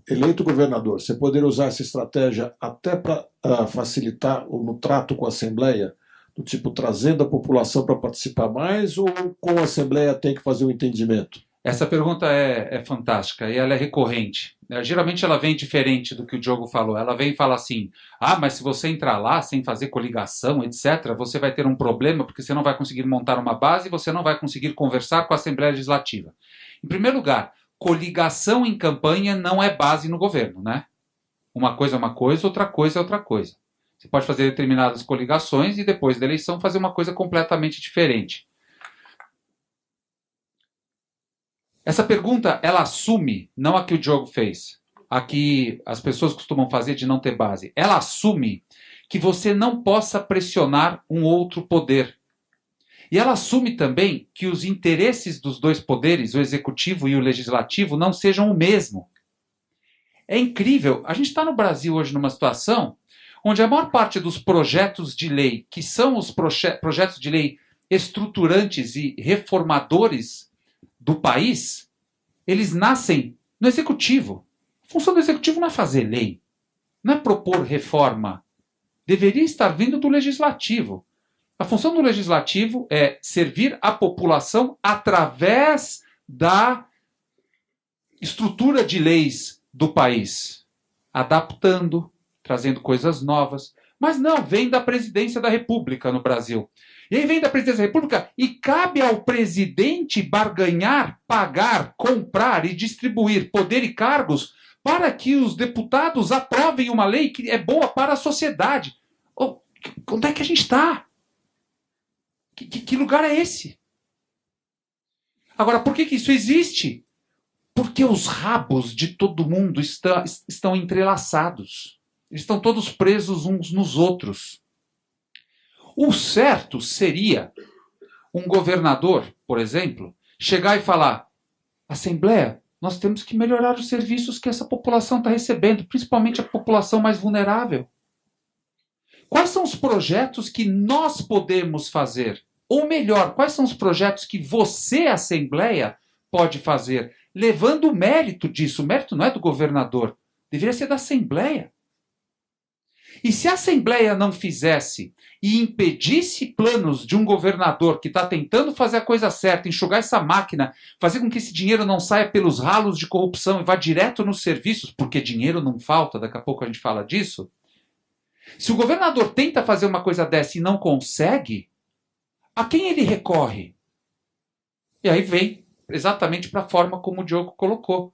eleito governador, você poderia usar essa estratégia até para facilitar no trato com a Assembleia? Do tipo, trazendo a população para participar mais, ou com a Assembleia tem que fazer um entendimento? Essa pergunta é fantástica e ela é recorrente. Geralmente ela vem diferente do que o Diogo falou. Ela vem e fala assim, mas se você entrar lá sem fazer coligação, etc., você vai ter um problema porque você não vai conseguir montar uma base e você não vai conseguir conversar com a Assembleia Legislativa. Em primeiro lugar, coligação em campanha não é base no governo, né? Uma coisa é uma coisa, outra coisa é outra coisa. Você pode fazer determinadas coligações e depois da eleição fazer uma coisa completamente diferente. Essa pergunta, ela assume, não a que o Diogo fez, a que as pessoas costumam fazer de não ter base. Ela assume que você não possa pressionar um outro poder. E ela assume também que os interesses dos dois poderes, o executivo e o legislativo, não sejam o mesmo. É incrível. A gente está no Brasil hoje numa situação onde a maior parte dos projetos de lei, que são os projetos de lei estruturantes e reformadores do país, eles nascem no executivo. A função do executivo não é fazer lei, não é propor reforma. Deveria estar vindo do legislativo. A função do legislativo é servir a população através da estrutura de leis do país, adaptando, trazendo coisas novas. Mas não, vem da presidência da República no Brasil. E aí vem da presidência da República e cabe ao presidente barganhar, pagar, comprar e distribuir poder e cargos para que os deputados aprovem uma lei que é boa para a sociedade. Onde é que a gente está? Que lugar é esse? Agora, por que isso existe? Porque os rabos de todo mundo estão entrelaçados. Eles estão todos presos uns nos outros. O certo seria um governador, por exemplo, chegar e falar: Assembleia, nós temos que melhorar os serviços que essa população está recebendo, principalmente a população mais vulnerável. Quais são os projetos que nós podemos fazer? Ou melhor, quais são os projetos que você, Assembleia, pode fazer? Levando o mérito disso. O mérito não é do governador, deveria ser da Assembleia. E se a Assembleia não fizesse e impedisse planos de um governador que está tentando fazer a coisa certa, enxugar essa máquina, fazer com que esse dinheiro não saia pelos ralos de corrupção e vá direto nos serviços, porque dinheiro não falta, daqui a pouco a gente fala disso. Se o governador tenta fazer uma coisa dessa e não consegue, a quem ele recorre? E aí vem exatamente para a forma como o Diogo colocou.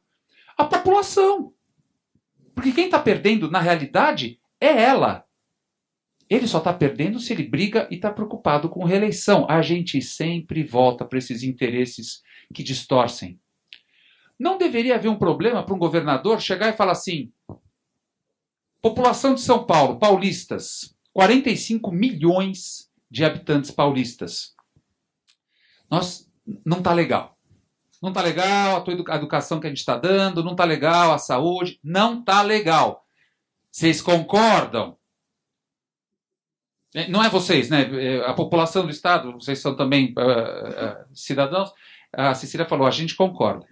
A população. Porque quem está perdendo, na realidade, é ela. Ele só está perdendo se ele briga e está preocupado com reeleição. A gente sempre volta para esses interesses que distorcem. Não deveria haver um problema para um governador chegar e falar assim: população de São Paulo, paulistas, 45 milhões de habitantes paulistas. Não está legal. Não está legal a educação que a gente está dando, não está legal a saúde, não está legal. Vocês concordam? Não é vocês, né? A população do Estado, vocês são também cidadãos. A Cecília falou, a gente concorda.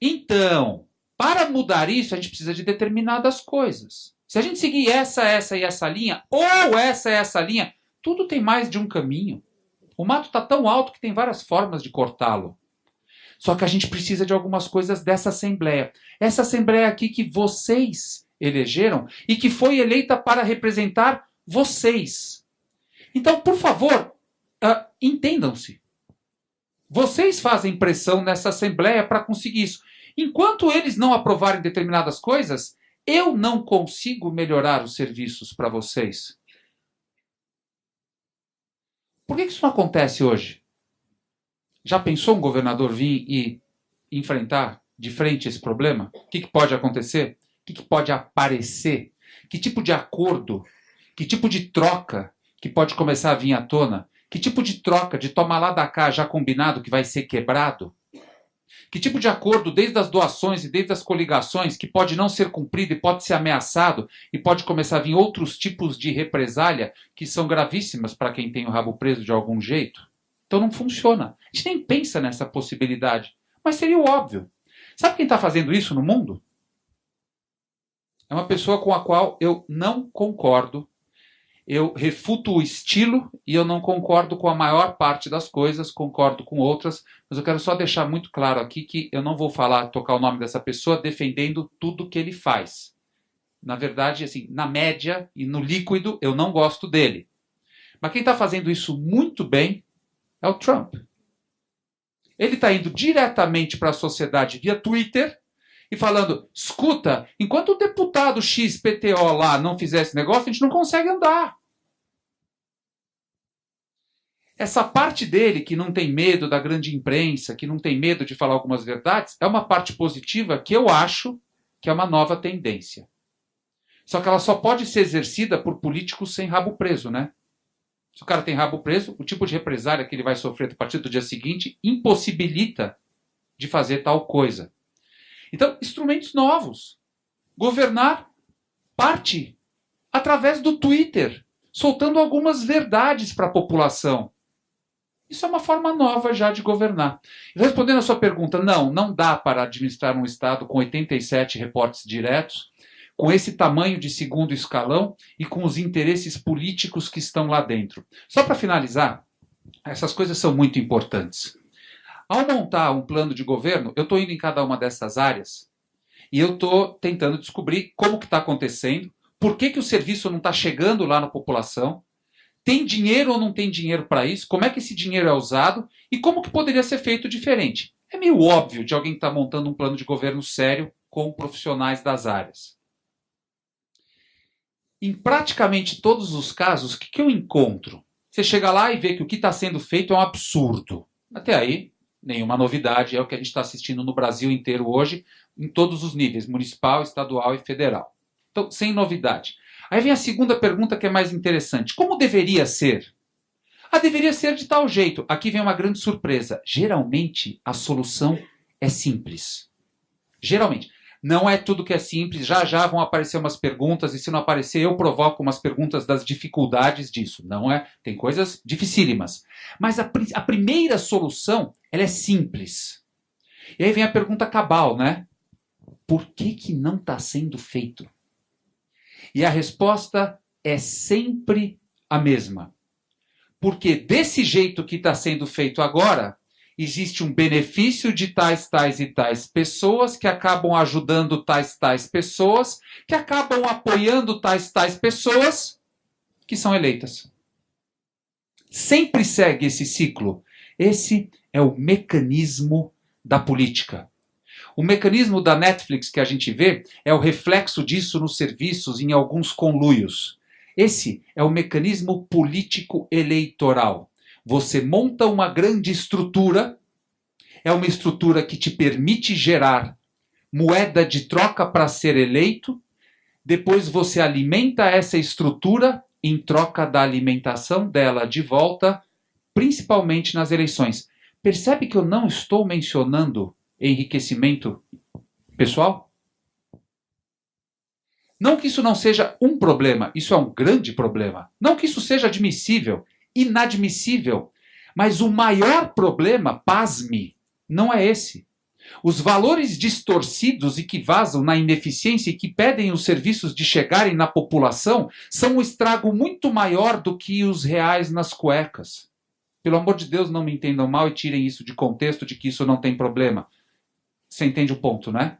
Então, para mudar isso, a gente precisa de determinadas coisas. Se a gente seguir essa e essa linha, ou essa linha, tudo tem mais de um caminho. O mato está tão alto que tem várias formas de cortá-lo. Só que a gente precisa de algumas coisas dessa Assembleia. Essa Assembleia aqui que vocês elegeram e que foi eleita para representar vocês. Então, por favor, entendam-se. Vocês fazem pressão nessa Assembleia para conseguir isso. Enquanto eles não aprovarem determinadas coisas, eu não consigo melhorar os serviços para vocês. Por que isso não acontece hoje? Já pensou um governador vir e enfrentar de frente esse problema? O que pode acontecer? O que pode aparecer? Que tipo de acordo? Que tipo de troca que pode começar a vir à tona? Que tipo de troca, de toma lá da cá já combinado que vai ser quebrado? Que tipo de acordo, desde as doações e desde as coligações, que pode não ser cumprido e pode ser ameaçado e pode começar a vir outros tipos de represália que são gravíssimas para quem tem o rabo preso de algum jeito? Então não funciona. A gente nem pensa nessa possibilidade, mas seria o óbvio. Sabe quem está fazendo isso no mundo? É uma pessoa com a qual eu não concordo. eu refuto o estilo e eu não concordo com a maior parte das coisas, concordo com outras, mas eu quero só deixar muito claro aqui que eu não vou tocar o nome dessa pessoa defendendo tudo que ele faz. Na verdade, assim, na média e no líquido, eu não gosto dele. Mas quem está fazendo isso muito bem é o Trump. Ele está indo diretamente para a sociedade via Twitter e falando, escuta, enquanto o deputado XPTO lá não fizer esse negócio, a gente não consegue andar. Essa parte dele que não tem medo da grande imprensa, que não tem medo de falar algumas verdades, é uma parte positiva que eu acho que é uma nova tendência. Só que ela só pode ser exercida por políticos sem rabo preso, né? Se o cara tem rabo preso, o tipo de represália que ele vai sofrer a partir do dia seguinte impossibilita de fazer tal coisa. Então, instrumentos novos. Governar parte através do Twitter, soltando algumas verdades para a população. Isso é uma forma nova já de governar. Respondendo a sua pergunta, não dá para administrar um Estado com 87 reportes diretos, com esse tamanho de segundo escalão e com os interesses políticos que estão lá dentro. Só para finalizar, essas coisas são muito importantes. Ao montar um plano de governo, eu estou indo em cada uma dessas áreas e eu estou tentando descobrir como que está acontecendo, por que o serviço não está chegando lá na população, tem dinheiro ou não tem dinheiro para isso, como é que esse dinheiro é usado e como que poderia ser feito diferente. É meio óbvio de alguém que está montando um plano de governo sério com profissionais das áreas. Em praticamente todos os casos, o que eu encontro? Você chega lá e vê que o que está sendo feito é um absurdo. Até aí, nenhuma novidade, é o que a gente está assistindo no Brasil inteiro hoje, em todos os níveis, municipal, estadual e federal. Então, sem novidade. Aí vem a segunda pergunta que é mais interessante. Como deveria ser? Deveria ser de tal jeito. Aqui vem uma grande surpresa. Geralmente, a solução é simples. Geralmente. Não é tudo que é simples, já vão aparecer umas perguntas, e se não aparecer, eu provoco umas perguntas das dificuldades disso. Não é? Tem coisas dificílimas. Mas a primeira solução, ela é simples. E aí vem a pergunta cabal, né? Por que não está sendo feito? E a resposta é sempre a mesma. Porque desse jeito que está sendo feito agora, existe um benefício de tais e tais pessoas que acabam ajudando tais pessoas, que acabam apoiando tais pessoas que são eleitas. Sempre segue esse ciclo. Esse é o mecanismo da política. O mecanismo da Netflix que a gente vê é o reflexo disso nos serviços em alguns conluios. Esse é o mecanismo político eleitoral. Você monta uma grande estrutura, é uma estrutura que te permite gerar moeda de troca para ser eleito, depois você alimenta essa estrutura em troca da alimentação dela de volta, principalmente nas eleições. Percebe que eu não estou mencionando enriquecimento pessoal? Não que isso não seja um problema, isso é um grande problema. Não que isso seja admissível, inadmissível. Mas o maior problema, pasme, não é esse. Os valores distorcidos e que vazam na ineficiência e que pedem os serviços de chegarem na população são um estrago muito maior do que os reais nas cuecas. Pelo amor de Deus, não me entendam mal e tirem isso de contexto de que isso não tem problema. Você entende o ponto, né?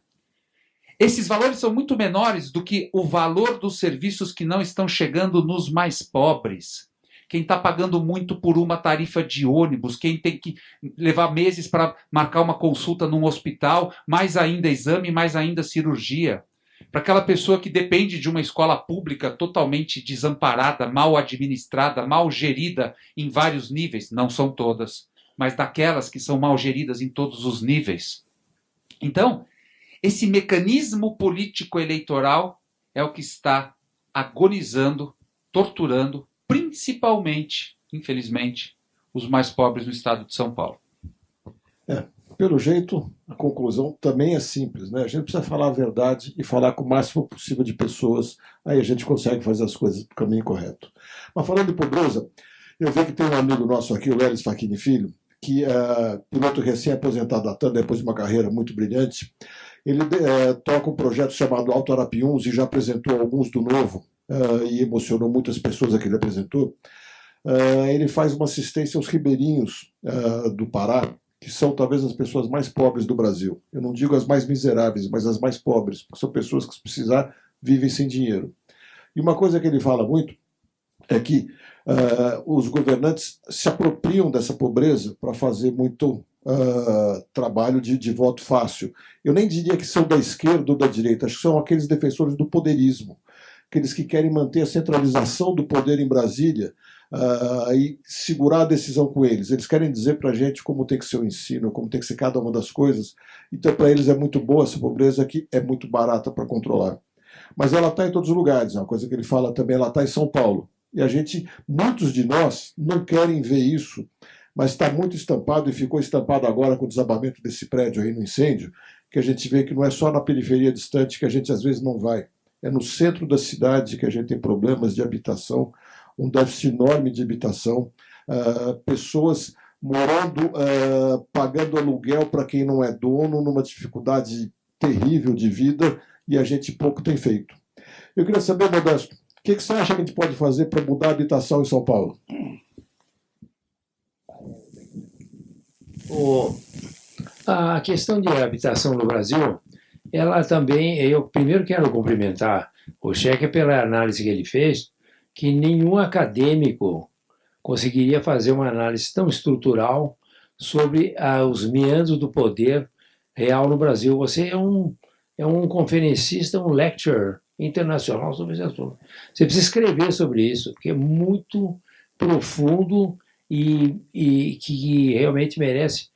Esses valores são muito menores do que o valor dos serviços que não estão chegando nos mais pobres. Quem está pagando muito por uma tarifa de ônibus, quem tem que levar meses para marcar uma consulta num hospital, mais ainda exame, mais ainda cirurgia. Para aquela pessoa que depende de uma escola pública totalmente desamparada, mal administrada, mal gerida em vários níveis, não são todas, mas daquelas que são mal geridas em todos os níveis. Então, esse mecanismo político-eleitoral é o que está agonizando, torturando, principalmente, infelizmente, os mais pobres no estado de São Paulo. Pelo jeito, a conclusão também é simples, né? A gente precisa falar a verdade e falar com o máximo possível de pessoas, aí a gente consegue fazer as coisas do caminho correto. Mas falando de pobreza, eu vejo que tem um amigo nosso aqui, o Lelis Facchini Filho, que é piloto recém-aposentado da TAM, depois de uma carreira muito brilhante. Ele toca um projeto chamado Auto Arapiuns e já apresentou alguns do Novo, e emocionou muitas pessoas a que ele apresentou. Ele faz uma assistência aos ribeirinhos do Pará, que são talvez as pessoas mais pobres do Brasil. Eu não digo as mais miseráveis, mas as mais pobres, porque são pessoas que, se precisar, vivem sem dinheiro. E uma coisa que ele fala muito é que os governantes se apropriam dessa pobreza para fazer muito trabalho de voto fácil. Eu nem diria que são da esquerda ou da direita, acho que são aqueles defensores do poderismo, aqueles que querem manter a centralização do poder em Brasília e segurar a decisão com eles. Eles querem dizer para a gente como tem que ser o ensino, como tem que ser cada uma das coisas. Então, para eles é muito boa essa pobreza que é muito barata para controlar. Mas ela está em todos os lugares, é uma coisa que ele fala também, ela está em São Paulo. E muitos de nós não querem ver isso, mas está muito estampado e ficou estampado agora com o desabamento desse prédio aí no incêndio, que a gente vê que não é só na periferia distante que a gente às vezes não vai. É no centro da cidade que a gente tem problemas de habitação, um déficit enorme de habitação, pessoas morando, pagando aluguel para quem não é dono, numa dificuldade terrível de vida, e a gente pouco tem feito. Eu queria saber, Modesto, o que você acha que a gente pode fazer para mudar a habitação em São Paulo? A questão de habitação no Brasil, ela também, eu primeiro quero cumprimentar o Checa pela análise que ele fez, que nenhum acadêmico conseguiria fazer uma análise tão estrutural sobre os meandros do poder real no Brasil. Você é um conferencista, um lecturer internacional sobre esse assunto. Você precisa escrever sobre isso, porque é muito profundo e que realmente merece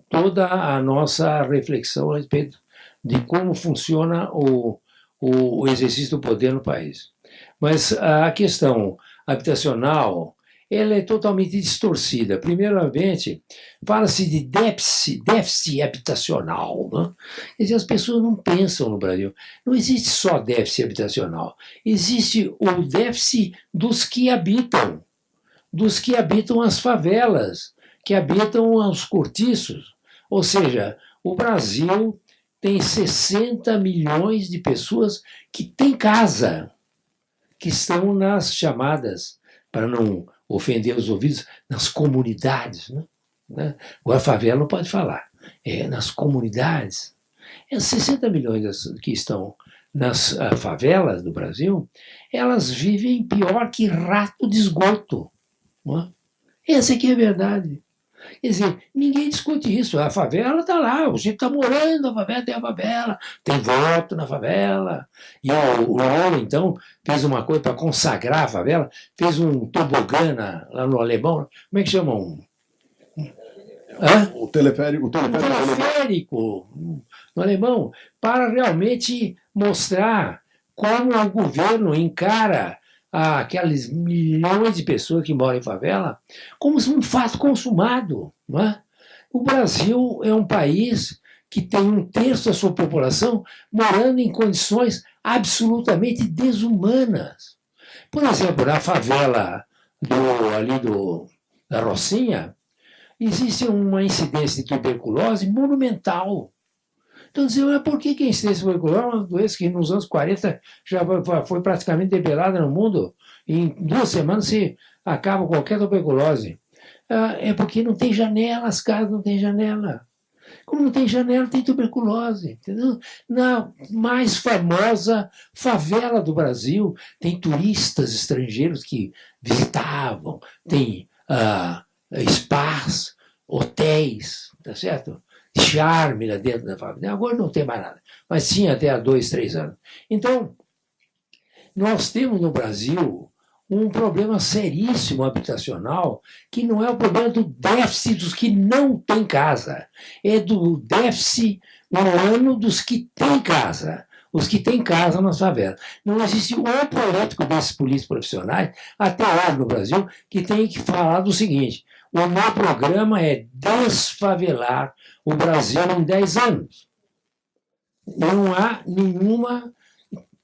toda a nossa reflexão a respeito de como funciona o exercício do poder no país. Mas a questão habitacional, ela é totalmente distorcida. Primeiramente, fala-se de déficit habitacional. Né? Quer dizer, as pessoas não pensam no Brasil. Não existe só déficit habitacional. Existe o déficit dos que habitam as favelas, que habitam os cortiços. Ou seja, o Brasil tem 60 milhões de pessoas que têm casa, que estão nas chamadas, para não ofender os ouvidos, nas comunidades. Né? Agora, a favela não pode falar, nas comunidades. 60 milhões que estão nas favelas do Brasil, elas vivem pior que rato de esgoto. Não é? Essa aqui é a verdade. Quer dizer, ninguém discute isso. A favela está lá, o gente está morando na favela, tem a favela, tem voto na favela. E o Lula, então, fez uma coisa para consagrar a favela, fez um tobogã lá no Alemão. Como é que chama? O teleférico no Alemão, para realmente mostrar como o governo encara aqueles milhões de pessoas que moram em favela como um fato consumado. Não é? O Brasil é um país que tem 1/3 da sua população morando em condições absolutamente desumanas. Por exemplo, na favela da Rocinha, existe uma incidência de tuberculose monumental. Então, dizem, por que a incidência de tuberculose é uma doença que nos anos 40 já foi praticamente debelada no mundo? Em 2 semanas se acaba qualquer tuberculose. É porque não tem janela, as casas não têm janela. Como não tem janela, tem tuberculose. Entendeu? Na mais famosa favela do Brasil, tem turistas estrangeiros que visitavam, tem spas, hotéis, tá certo? Charme lá dentro da fábrica. Agora não tem mais nada, mas tinha até há 2, 3 anos. Então, nós temos no Brasil um problema seríssimo habitacional, que não é o problema do déficit dos que não têm casa, é do déficit humano dos que têm casa. Os que têm casa nas favelas. Não existe um político desses políticos profissionais, até hoje no Brasil, que tem que falar do seguinte: o meu programa é desfavelar o Brasil em 10 anos. Não há nenhuma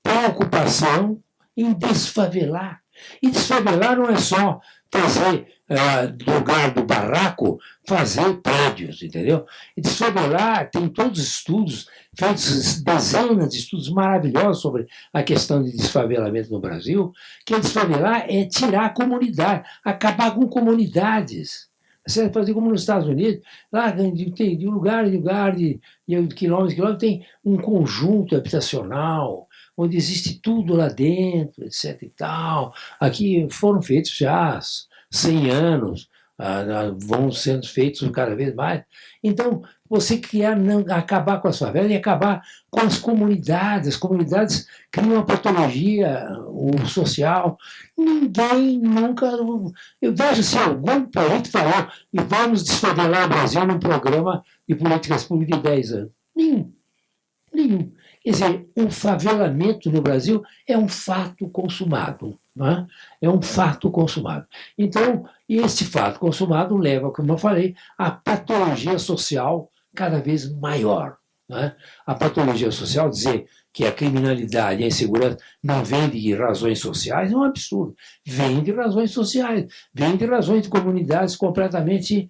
preocupação em desfavelar. E desfavelar não é só fazer, do lugar do barraco, fazer prédios, entendeu? E desfavelar, tem todos os estudos, feitos dezenas de estudos maravilhosos sobre a questão de desfavelamento no Brasil, que desfavelar é tirar a comunidade, acabar com comunidades. Você fazer como nos Estados Unidos, lá de lugar em lugar, de quilômetros em quilômetros, tem um conjunto habitacional, onde existe tudo lá dentro, etc. e tal. Aqui foram feitos já 100 anos, vão sendo feitos cada vez mais. Então, você criar, acabar com as favelas e acabar com as comunidades criam uma patologia social. Ninguém nunca. Eu vejo se algum político falou e vamos desfavelar o Brasil num programa de políticas públicas de 10 anos. Nenhum. Nenhum. Quer dizer, o favelamento no Brasil é um fato consumado. Não é? É um fato consumado. Então, esse fato consumado leva, como eu falei, à patologia social cada vez maior. Não é? A patologia social, dizer que a criminalidade e a insegurança não vem de razões sociais, é um absurdo. Vem de razões sociais, vem de razões de comunidades completamente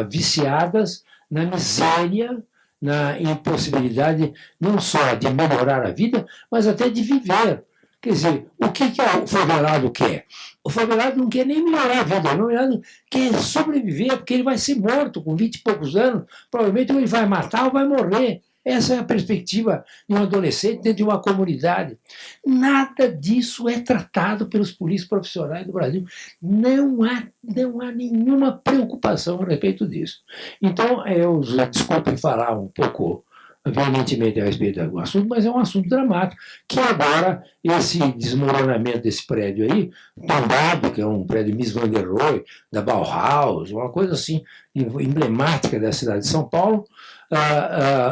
viciadas na miséria, na impossibilidade não só de melhorar a vida, mas até de viver. Quer dizer, o que o favelado quer? O favelado não quer nem melhorar a vida, o favelado quer sobreviver, porque ele vai ser morto com 20 e poucos anos, provavelmente ou ele vai matar ou vai morrer. Essa é a perspectiva de um adolescente dentro de uma comunidade. Nada disso é tratado pelos polícias profissionais do Brasil. Não há nenhuma preocupação a respeito disso. Então, eu desculpe falar um pouco veementemente a respeito do assunto, mas é um assunto dramático, que agora esse desmoronamento desse prédio aí, tombado, que é um prédio Miss Van der Rohe, da Bauhaus, uma coisa assim emblemática da cidade de São Paulo,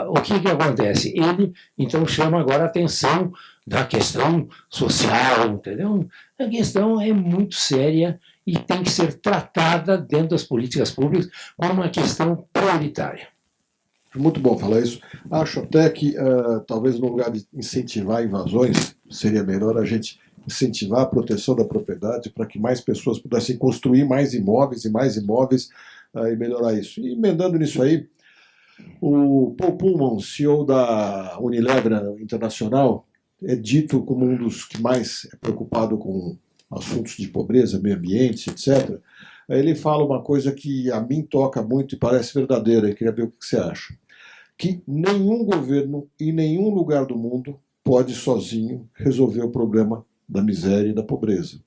o que acontece? Ele, então, chama agora a atenção da questão social, entendeu? A questão é muito séria e tem que ser tratada dentro das políticas públicas como uma questão prioritária. Muito bom falar isso. Acho até que, talvez no lugar de incentivar invasões, seria melhor a gente incentivar a proteção da propriedade para que mais pessoas pudessem construir mais imóveis e melhorar isso. E emendando nisso aí, o Paul Pullman, CEO da Unilever Internacional, é dito como um dos que mais é preocupado com assuntos de pobreza, meio ambiente, etc. Ele fala uma coisa que a mim toca muito e parece verdadeira, e queria ver o que você acha. Que nenhum governo em nenhum lugar do mundo pode sozinho resolver o problema da miséria e da pobreza.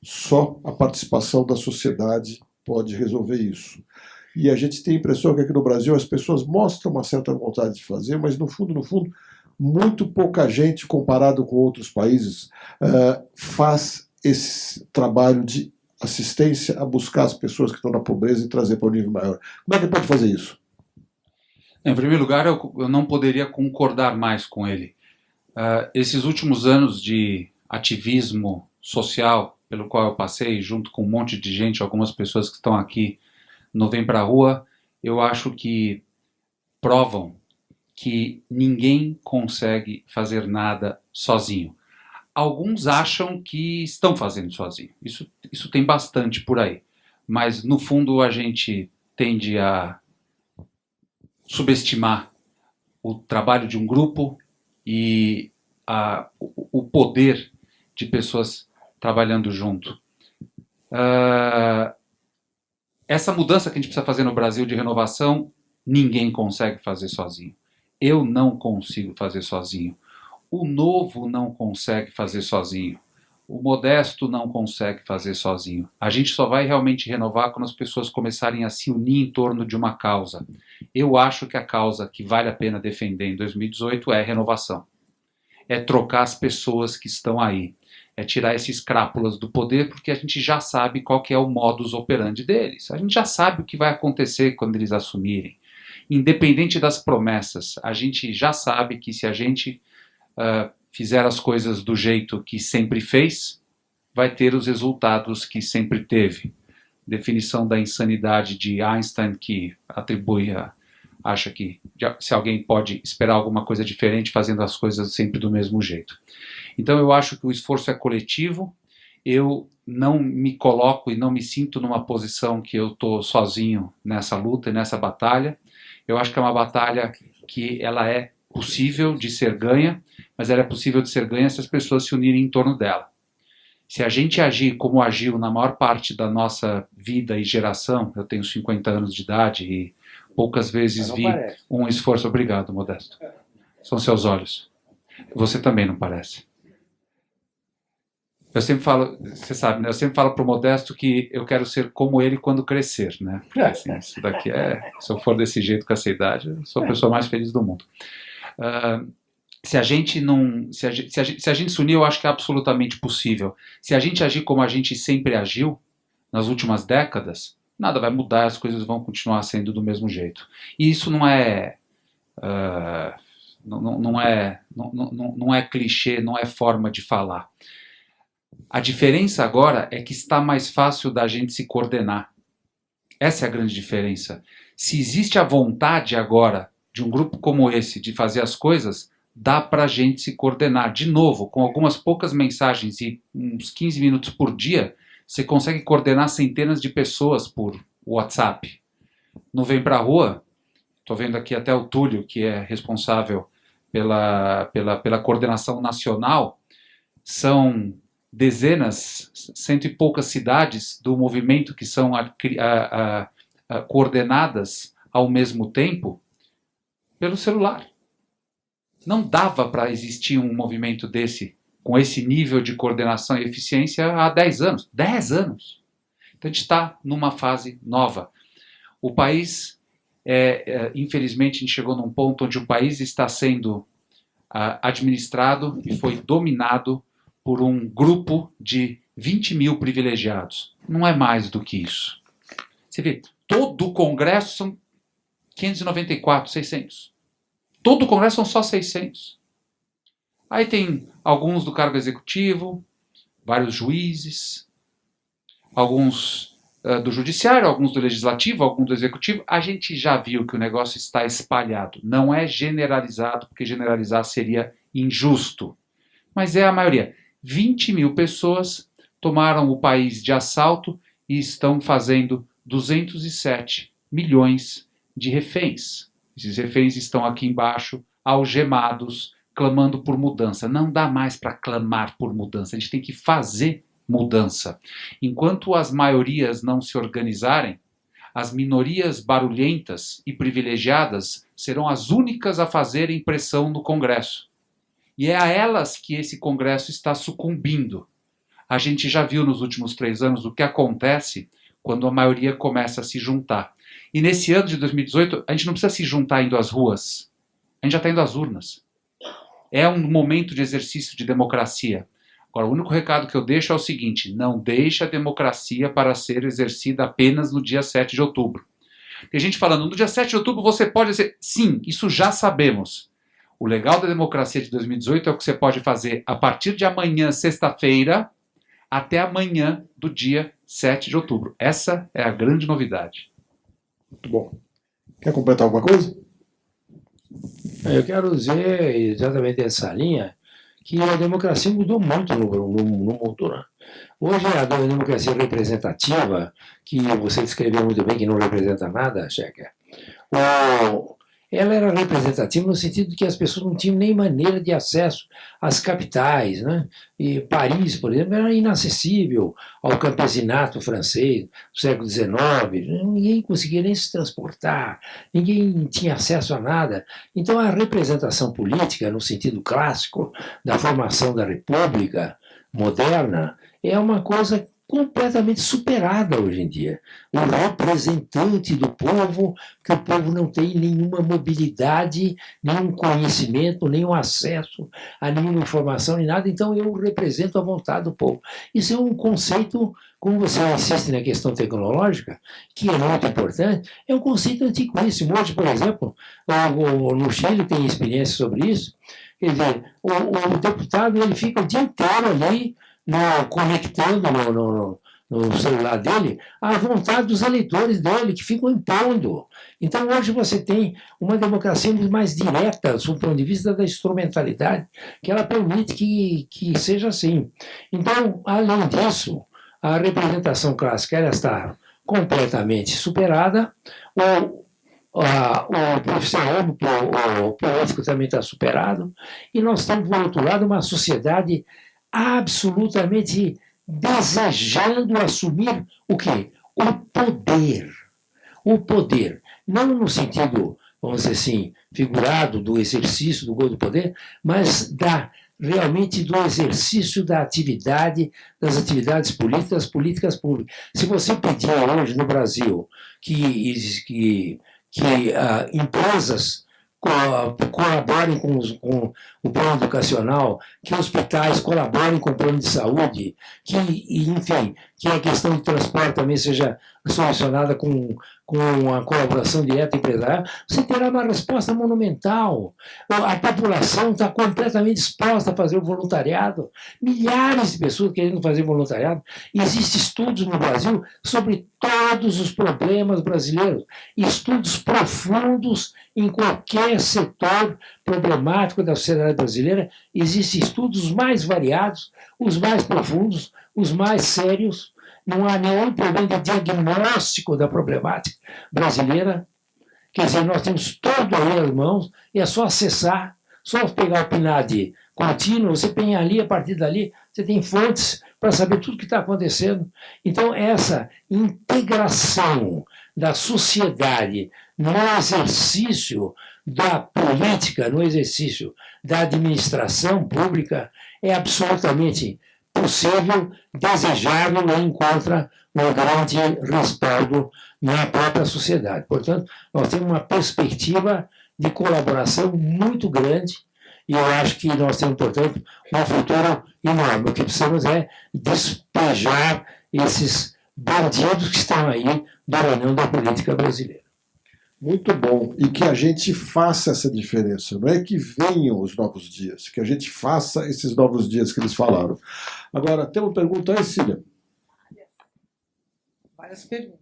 Só a participação da sociedade pode resolver isso. E a gente tem a impressão que aqui no Brasil as pessoas mostram uma certa vontade de fazer, mas no fundo, muito pouca gente, comparado com outros países, faz esse trabalho de assistência a buscar as pessoas que estão na pobreza e trazer para um nível maior. Como é que pode fazer isso? Em primeiro lugar, eu não poderia concordar mais com ele. Esses últimos anos de ativismo social pelo qual eu passei, junto com um monte de gente, algumas pessoas que estão aqui no Vem Pra Rua, eu acho que provam que ninguém consegue fazer nada sozinho. Alguns acham que estão fazendo sozinho. Isso tem bastante por aí. Mas, no fundo, a gente tende a subestimar o trabalho de um grupo e o poder de pessoas trabalhando junto. Essa mudança que a gente precisa fazer no Brasil de renovação, ninguém consegue fazer sozinho. Eu não consigo fazer sozinho. O novo não consegue fazer sozinho. O modesto não consegue fazer sozinho. A gente só vai realmente renovar quando as pessoas começarem a se unir em torno de uma causa. Eu acho que a causa que vale a pena defender em 2018 é renovação. É trocar as pessoas que estão aí. É tirar esses crápulas do poder, porque a gente já sabe qual que é o modus operandi deles. A gente já sabe o que vai acontecer quando eles assumirem. Independente das promessas, a gente já sabe que se a gente fizer as coisas do jeito que sempre fez, vai ter os resultados que sempre teve. Definição da insanidade de Einstein, que acha que se alguém pode esperar alguma coisa diferente fazendo as coisas sempre do mesmo jeito. Então eu acho que o esforço é coletivo. Eu não me coloco e não me sinto numa posição que eu estou sozinho nessa luta e nessa batalha. Eu acho que é uma batalha que ela é possível de ser ganha, mas ela é possível de ser ganha se as pessoas se unirem em torno dela. Se a gente agir como agiu na maior parte da nossa vida e geração, eu tenho 50 anos de idade e poucas vezes vi um esforço... Obrigado, Modesto. São seus olhos. Você também não parece. Eu sempre falo, você sabe, né? Eu sempre falo para o Modesto que eu quero ser como ele quando crescer, né? Porque, assim, isso daqui se eu for desse jeito com essa idade, eu sou a pessoa mais feliz do mundo. Se a gente se unir, eu acho que é absolutamente possível. Se a gente agir como a gente sempre agiu nas últimas décadas, nada vai mudar, as coisas vão continuar sendo do mesmo jeito. E isso não é não é clichê, não é forma de falar. A diferença agora é que está mais fácil da gente se coordenar. Essa é a grande diferença. Se existe a vontade agora de um grupo como esse de fazer as coisas, dá para a gente se coordenar. De novo, com algumas poucas mensagens e uns 15 minutos por dia, você consegue coordenar centenas de pessoas por WhatsApp. Não vem para a rua? Estou vendo aqui até o Túlio, que é responsável pela coordenação nacional. São dezenas, cento e poucas cidades do movimento que são coordenadas ao mesmo tempo pelo celular. Não dava para existir um movimento desse, com esse nível de coordenação e eficiência há 10 anos. 10 anos! Então a gente está numa fase nova. O país, infelizmente, a gente chegou num ponto onde o país está sendo administrado e foi dominado por um grupo de 20 mil privilegiados. Não é mais do que isso. Você vê, todo o Congresso são 594, 600. Todo o Congresso são só 600. Aí tem alguns do cargo executivo, vários juízes, alguns do judiciário, alguns do legislativo, alguns do executivo. A gente já viu que o negócio está espalhado. Não é generalizado, porque generalizar seria injusto. Mas é a maioria. 20 mil pessoas tomaram o país de assalto e estão fazendo 207 milhões de reféns. Esses reféns estão aqui embaixo, algemados, clamando por mudança. Não dá mais para clamar por mudança, a gente tem que fazer mudança. Enquanto as maiorias não se organizarem, as minorias barulhentas e privilegiadas serão as únicas a fazerem pressão no Congresso. E é a elas que esse Congresso está sucumbindo. A gente já viu nos últimos 3 anos o que acontece quando a maioria começa a se juntar. E nesse ano de 2018, a gente não precisa se juntar indo às ruas. A gente já está indo às urnas. É um momento de exercício de democracia. Agora, o único recado que eu deixo é o seguinte: não deixe a democracia para ser exercida apenas no dia 7 de outubro. Tem gente falando, no dia 7 de outubro você pode exercer. Sim, isso já sabemos. O legal da democracia de 2018 é o que você pode fazer a partir de amanhã, sexta-feira, até amanhã do dia 7 de outubro. Essa é a grande novidade. Muito bom. Quer completar alguma coisa? Eu quero dizer, exatamente essa linha, que a democracia mudou muito no mundo. Né? Hoje a democracia representativa, que você descreveu muito bem, que não representa nada, Checa, ela era representativa no sentido de que as pessoas não tinham nem maneira de acesso às capitais. Né? E Paris, por exemplo, era inacessível ao campesinato francês do século XIX. Ninguém conseguia nem se transportar, ninguém tinha acesso a nada. Então a representação política, no sentido clássico da formação da república moderna, é uma coisa completamente superada hoje em dia. O representante do povo, que o povo não tem nenhuma mobilidade, nenhum conhecimento, nenhum acesso a nenhuma informação, nem nada, então eu represento a vontade do povo. Isso é um conceito, como você insiste na questão tecnológica, que é muito importante, é um conceito antiquíssimo. Hoje, por exemplo, no Chile tem experiência sobre isso, quer dizer, o deputado ele fica o dia inteiro ali, conectando no celular dele a vontade dos eleitores dele, que ficam impondo. Então, hoje você tem uma democracia muito mais direta, do ponto de vista da instrumentalidade, que ela permite que seja assim. Então, além disso, a representação clássica ela está completamente superada, o profissional, o político também está superado, e nós temos, por outro lado, uma sociedade absolutamente desejando assumir o quê? O poder. O poder. Não no sentido, vamos dizer assim, figurado do exercício do gol do poder, mas realmente do exercício das atividades políticas públicas. Se você pedir hoje no Brasil que empresas colaborem com o plano educacional, que hospitais colaborem com o plano de saúde, enfim, que a questão de transporte também seja solucionada com a colaboração direta empresarial, você terá uma resposta monumental. A população está completamente disposta a fazer o voluntariado, milhares de pessoas querendo fazer voluntariado. Existem estudos no Brasil sobre todos os problemas brasileiros, estudos profundos em qualquer setor problemático da sociedade brasileira. Existem estudos mais variados, os mais profundos, os mais sérios. Não há nenhum problema de diagnóstico da problemática brasileira. Quer dizer, nós temos tudo aí às mãos, e é só acessar, só pegar o PNAD contínuo, você tem ali, a partir dali, você tem fontes para saber tudo o que está acontecendo. Então, essa integração da sociedade no exercício da política, no exercício da administração pública, é absolutamente possível, desejável e encontra um grande respaldo na própria sociedade. Portanto, nós temos uma perspectiva de colaboração muito grande e eu acho que nós temos, portanto, um futuro enorme. O que precisamos é despejar esses bandidos que estão aí dominando a política brasileira. Muito bom. E que a gente faça essa diferença. Não é que venham os novos dias, que a gente faça esses novos dias que eles falaram. Agora, tem uma pergunta aí, Cília? Várias perguntas.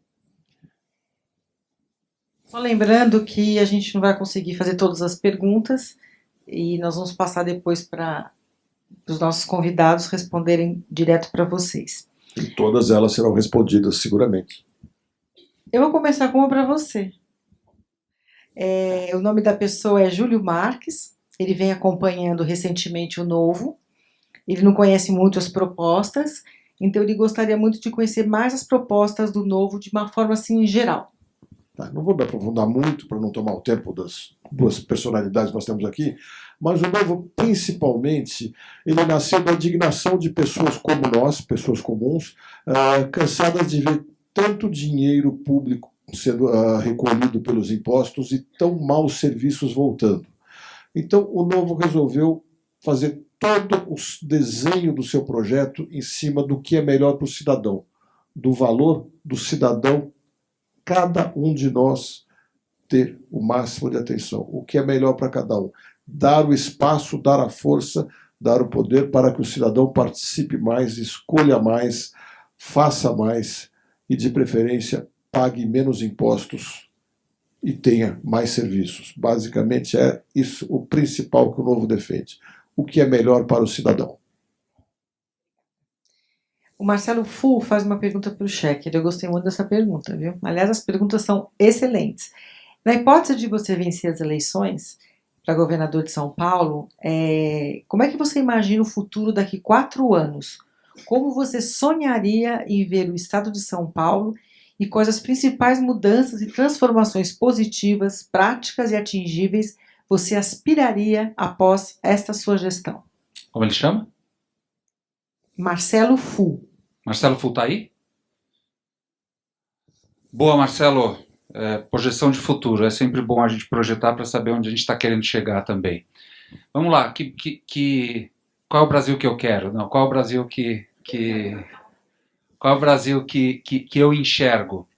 Só lembrando que a gente não vai conseguir fazer todas as perguntas e nós vamos passar depois para os nossos convidados responderem direto para vocês. E todas elas serão respondidas, seguramente. Eu vou começar com uma para você. O nome da pessoa é Júlio Marques, ele vem acompanhando recentemente o Novo, ele não conhece muito as propostas, então ele gostaria muito de conhecer mais as propostas do Novo de uma forma assim em geral. Tá, não vou me aprofundar muito para não tomar o tempo das duas personalidades que nós temos aqui, mas o Novo, principalmente, ele nasceu da indignação de pessoas como nós, pessoas comuns, cansadas de ver tanto dinheiro público sendo recolhido pelos impostos e tão maus serviços voltando. Então, o Novo resolveu fazer todo o desenho do seu projeto em cima do que é melhor para o cidadão, do valor do cidadão, cada um de nós ter o máximo de atenção, o que é melhor para cada um. Dar o espaço, dar a força, dar o poder para que o cidadão participe mais, escolha mais, faça mais e, de preferência, pague menos impostos e tenha mais serviços. Basicamente é isso o principal que o Novo defende. O que é melhor para o cidadão. O Marcelo Fu faz uma pergunta para o Schecker. Eu gostei muito dessa pergunta, viu? Aliás, as perguntas são excelentes. Na hipótese de você vencer as eleições para governador de São Paulo, como é que você imagina o futuro daqui 4 anos? Como você sonharia em ver o estado de São Paulo e quais as principais mudanças e transformações positivas, práticas e atingíveis você aspiraria após esta sua gestão? Como ele chama? Marcelo Fu. Marcelo Fu está aí? Boa, Marcelo. Projeção de futuro. É sempre bom a gente projetar para saber onde a gente está querendo chegar também. Vamos lá. Qual é o Brasil que eu quero? Não, qual é o Brasil qual é o Brasil que eu enxergo?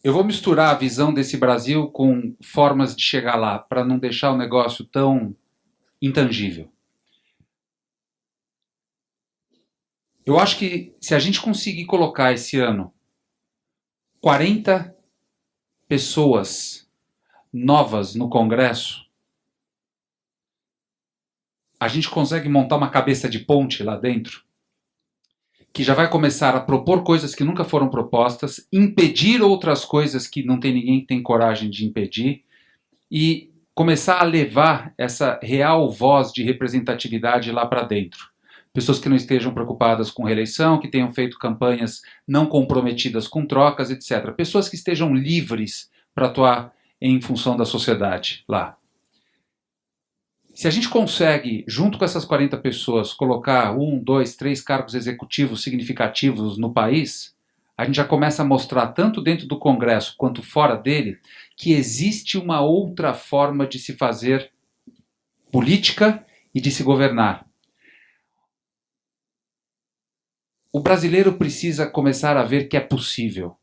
Eu vou misturar a visão desse Brasil com formas de chegar lá, para não deixar o negócio tão intangível. Eu acho que se a gente conseguir colocar esse ano 40 pessoas novas no Congresso, a gente consegue montar uma cabeça de ponte lá dentro, que já vai começar a propor coisas que nunca foram propostas, impedir outras coisas que não tem ninguém que tem coragem de impedir, e começar a levar essa real voz de representatividade lá para dentro. Pessoas que não estejam preocupadas com reeleição, que tenham feito campanhas não comprometidas com trocas, etc. Pessoas que estejam livres para atuar em função da sociedade lá. Se a gente consegue, junto com essas 40 pessoas, colocar 1, 2, 3 cargos executivos significativos no país, a gente já começa a mostrar, tanto dentro do Congresso quanto fora dele, que existe uma outra forma de se fazer política e de se governar. O brasileiro precisa começar a ver que é possível.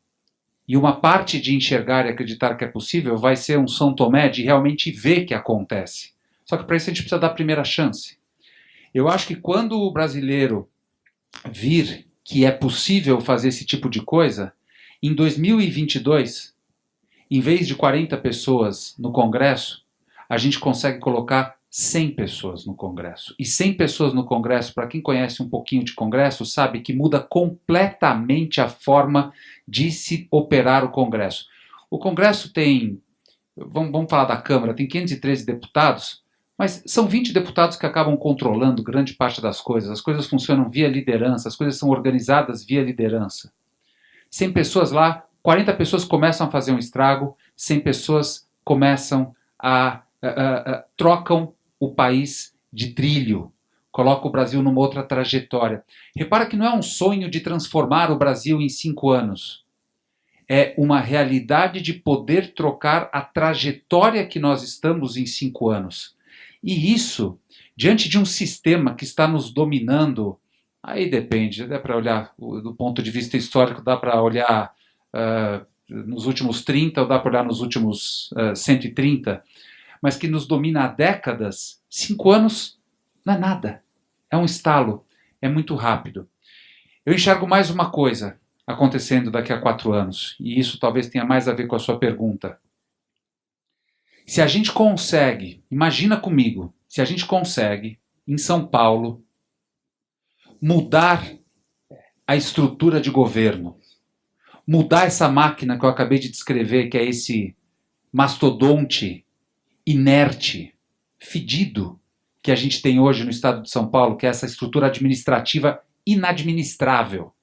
E uma parte de enxergar e acreditar que é possível vai ser um São Tomé de realmente ver que acontece. Só que para isso a gente precisa dar a primeira chance. Eu acho que quando o brasileiro vir que é possível fazer esse tipo de coisa, em 2022, em vez de 40 pessoas no Congresso, a gente consegue colocar 100 pessoas no Congresso. E 100 pessoas no Congresso, para quem conhece um pouquinho de Congresso, sabe que muda completamente a forma de se operar o Congresso. O Congresso tem, vamos falar da Câmara, tem 513 deputados, mas são 20 deputados que acabam controlando grande parte das coisas. As coisas funcionam via liderança, as coisas são organizadas via liderança. 100 pessoas lá, 40 pessoas começam a fazer um estrago, 100 pessoas começam trocam o país de trilho, colocam o Brasil numa outra trajetória. Repara que não é um sonho de transformar o Brasil em 5 anos. É uma realidade de poder trocar a trajetória que nós estamos em 5 anos. E isso, diante de um sistema que está nos dominando, aí depende, dá para olhar do ponto de vista histórico, dá para olhar nos últimos 30 ou dá para olhar nos últimos 130, mas que nos domina há décadas, 5 anos não é nada, é um estalo, é muito rápido. Eu enxergo mais uma coisa acontecendo daqui a 4 anos, e isso talvez tenha mais a ver com a sua pergunta. Se a gente consegue, imagina comigo, se a gente consegue, em São Paulo, mudar a estrutura de governo, mudar essa máquina que eu acabei de descrever, que é esse mastodonte inerte, fedido, que a gente tem hoje no estado de São Paulo, que é essa estrutura administrativa inadministrável.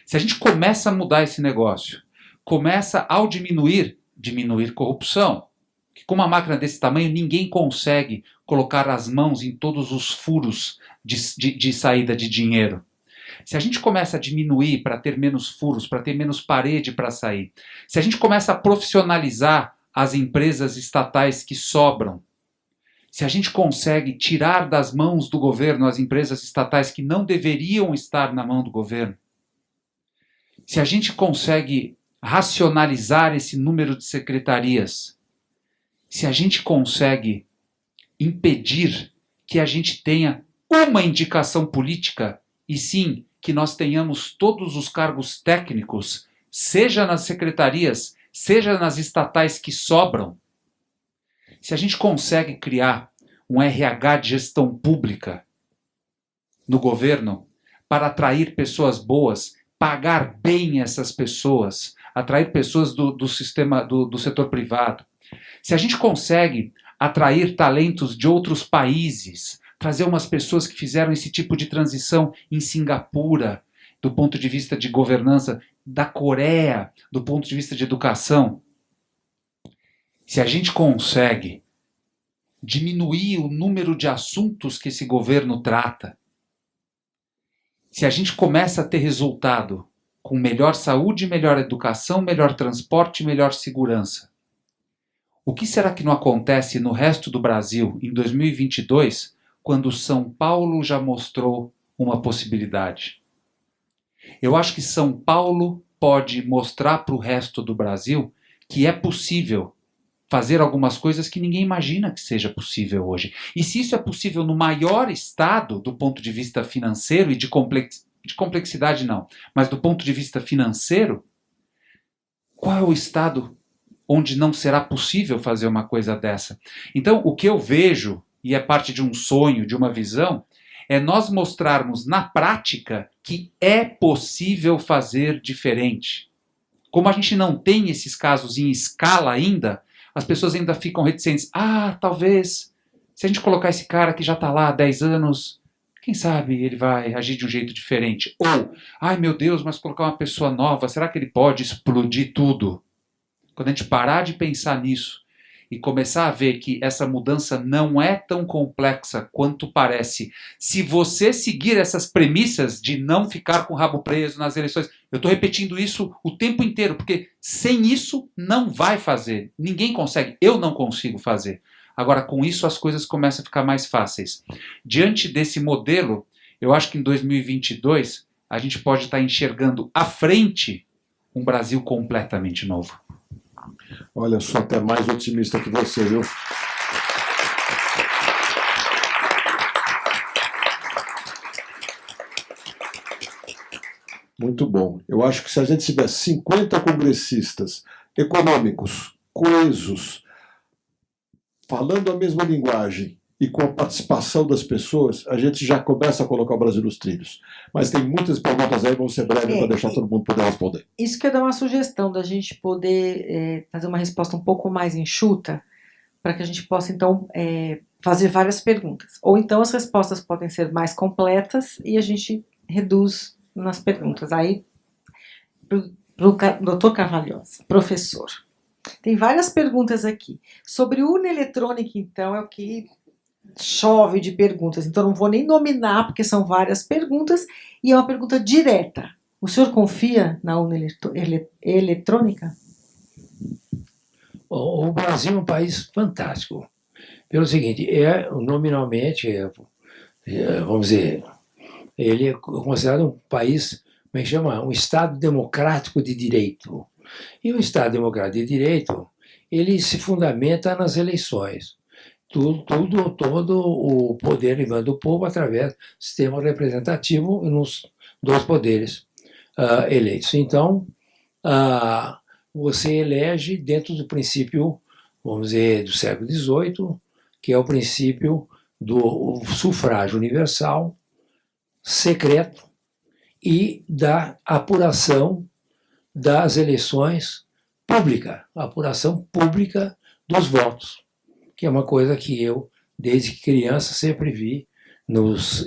Se a gente começa a mudar esse negócio, começa ao diminuir corrupção, que com uma máquina desse tamanho ninguém consegue colocar as mãos em todos os furos de saída de dinheiro. Se a gente começa a diminuir para ter menos furos, para ter menos parede para sair, se a gente começa a profissionalizar as empresas estatais que sobram, se a gente consegue tirar das mãos do governo as empresas estatais que não deveriam estar na mão do governo, se a gente consegue racionalizar esse número de secretarias, se a gente consegue impedir que a gente tenha uma indicação política, e sim que nós tenhamos todos os cargos técnicos, seja nas secretarias, seja nas estatais que sobram, se a gente consegue criar um RH de gestão pública no governo para atrair pessoas boas, pagar bem essas pessoas, atrair pessoas do sistema do setor privado, se a gente consegue atrair talentos de outros países, trazer umas pessoas que fizeram esse tipo de transição em Singapura, do ponto de vista de governança, da Coreia, do ponto de vista de educação, se a gente consegue diminuir o número de assuntos que esse governo trata, se a gente começa a ter resultado com melhor saúde, melhor educação, melhor transporte, melhor segurança, o que será que não acontece no resto do Brasil em 2022, quando São Paulo já mostrou uma possibilidade? Eu acho que São Paulo pode mostrar para o resto do Brasil que é possível fazer algumas coisas que ninguém imagina que seja possível hoje. E se isso é possível no maior estado, do ponto de vista financeiro e de complexidade não, mas do ponto de vista financeiro, qual é o estado onde não será possível fazer uma coisa dessa? Então, o que eu vejo e é parte de um sonho, de uma visão, é nós mostrarmos na prática que é possível fazer diferente. Como a gente não tem esses casos em escala ainda, as pessoas ainda ficam reticentes. Ah, talvez, se a gente colocar esse cara que já está lá há 10 anos, quem sabe ele vai agir de um jeito diferente. Ou, ai meu Deus, mas colocar uma pessoa nova, será que ele pode explodir tudo? Quando a gente parar de pensar nisso e começar a ver que essa mudança não é tão complexa quanto parece, se você seguir essas premissas de não ficar com o rabo preso nas eleições, eu estou repetindo isso o tempo inteiro, porque sem isso não vai fazer. Ninguém consegue, eu não consigo fazer. Agora, com isso, as coisas começam a ficar mais fáceis. Diante desse modelo, eu acho que em 2022 a gente pode estar enxergando à frente um Brasil completamente novo. Olha, sou até mais otimista que você, viu? Muito bom. Eu acho que se a gente tiver 50 congressistas econômicos, coesos, falando a mesma linguagem e com a participação das pessoas, a gente já começa a colocar o Brasil nos trilhos. Mas tem muitas perguntas aí, vão ser breves para deixar todo mundo poder responder. Isso que eu dou uma sugestão da gente poder fazer uma resposta um pouco mais enxuta, para que a gente possa, então, fazer várias perguntas. Ou então as respostas podem ser mais completas e a gente reduz nas perguntas. Aí, para o doutor Carvalhosa, professor, tem várias perguntas aqui. Sobre urna eletrônica, então, é o que chove de perguntas. Então, não vou nem nominar, porque são várias perguntas, e é uma pergunta direta. O senhor confia na urna eletrônica? Bom, o Brasil é um país fantástico. Pelo seguinte, nominalmente, vamos dizer, ele é considerado um país, como é que chama? Um Estado democrático de direito. E o Estado democrático de direito, ele se fundamenta nas eleições. Todo o poder emana do povo através do sistema representativo dos poderes eleitos. Então, você elege dentro do princípio, vamos dizer, do século XVIII, que é o princípio do sufrágio universal, secreto, e da apuração das eleições pública, a apuração pública dos votos, que é uma coisa que eu, desde criança, sempre vi nos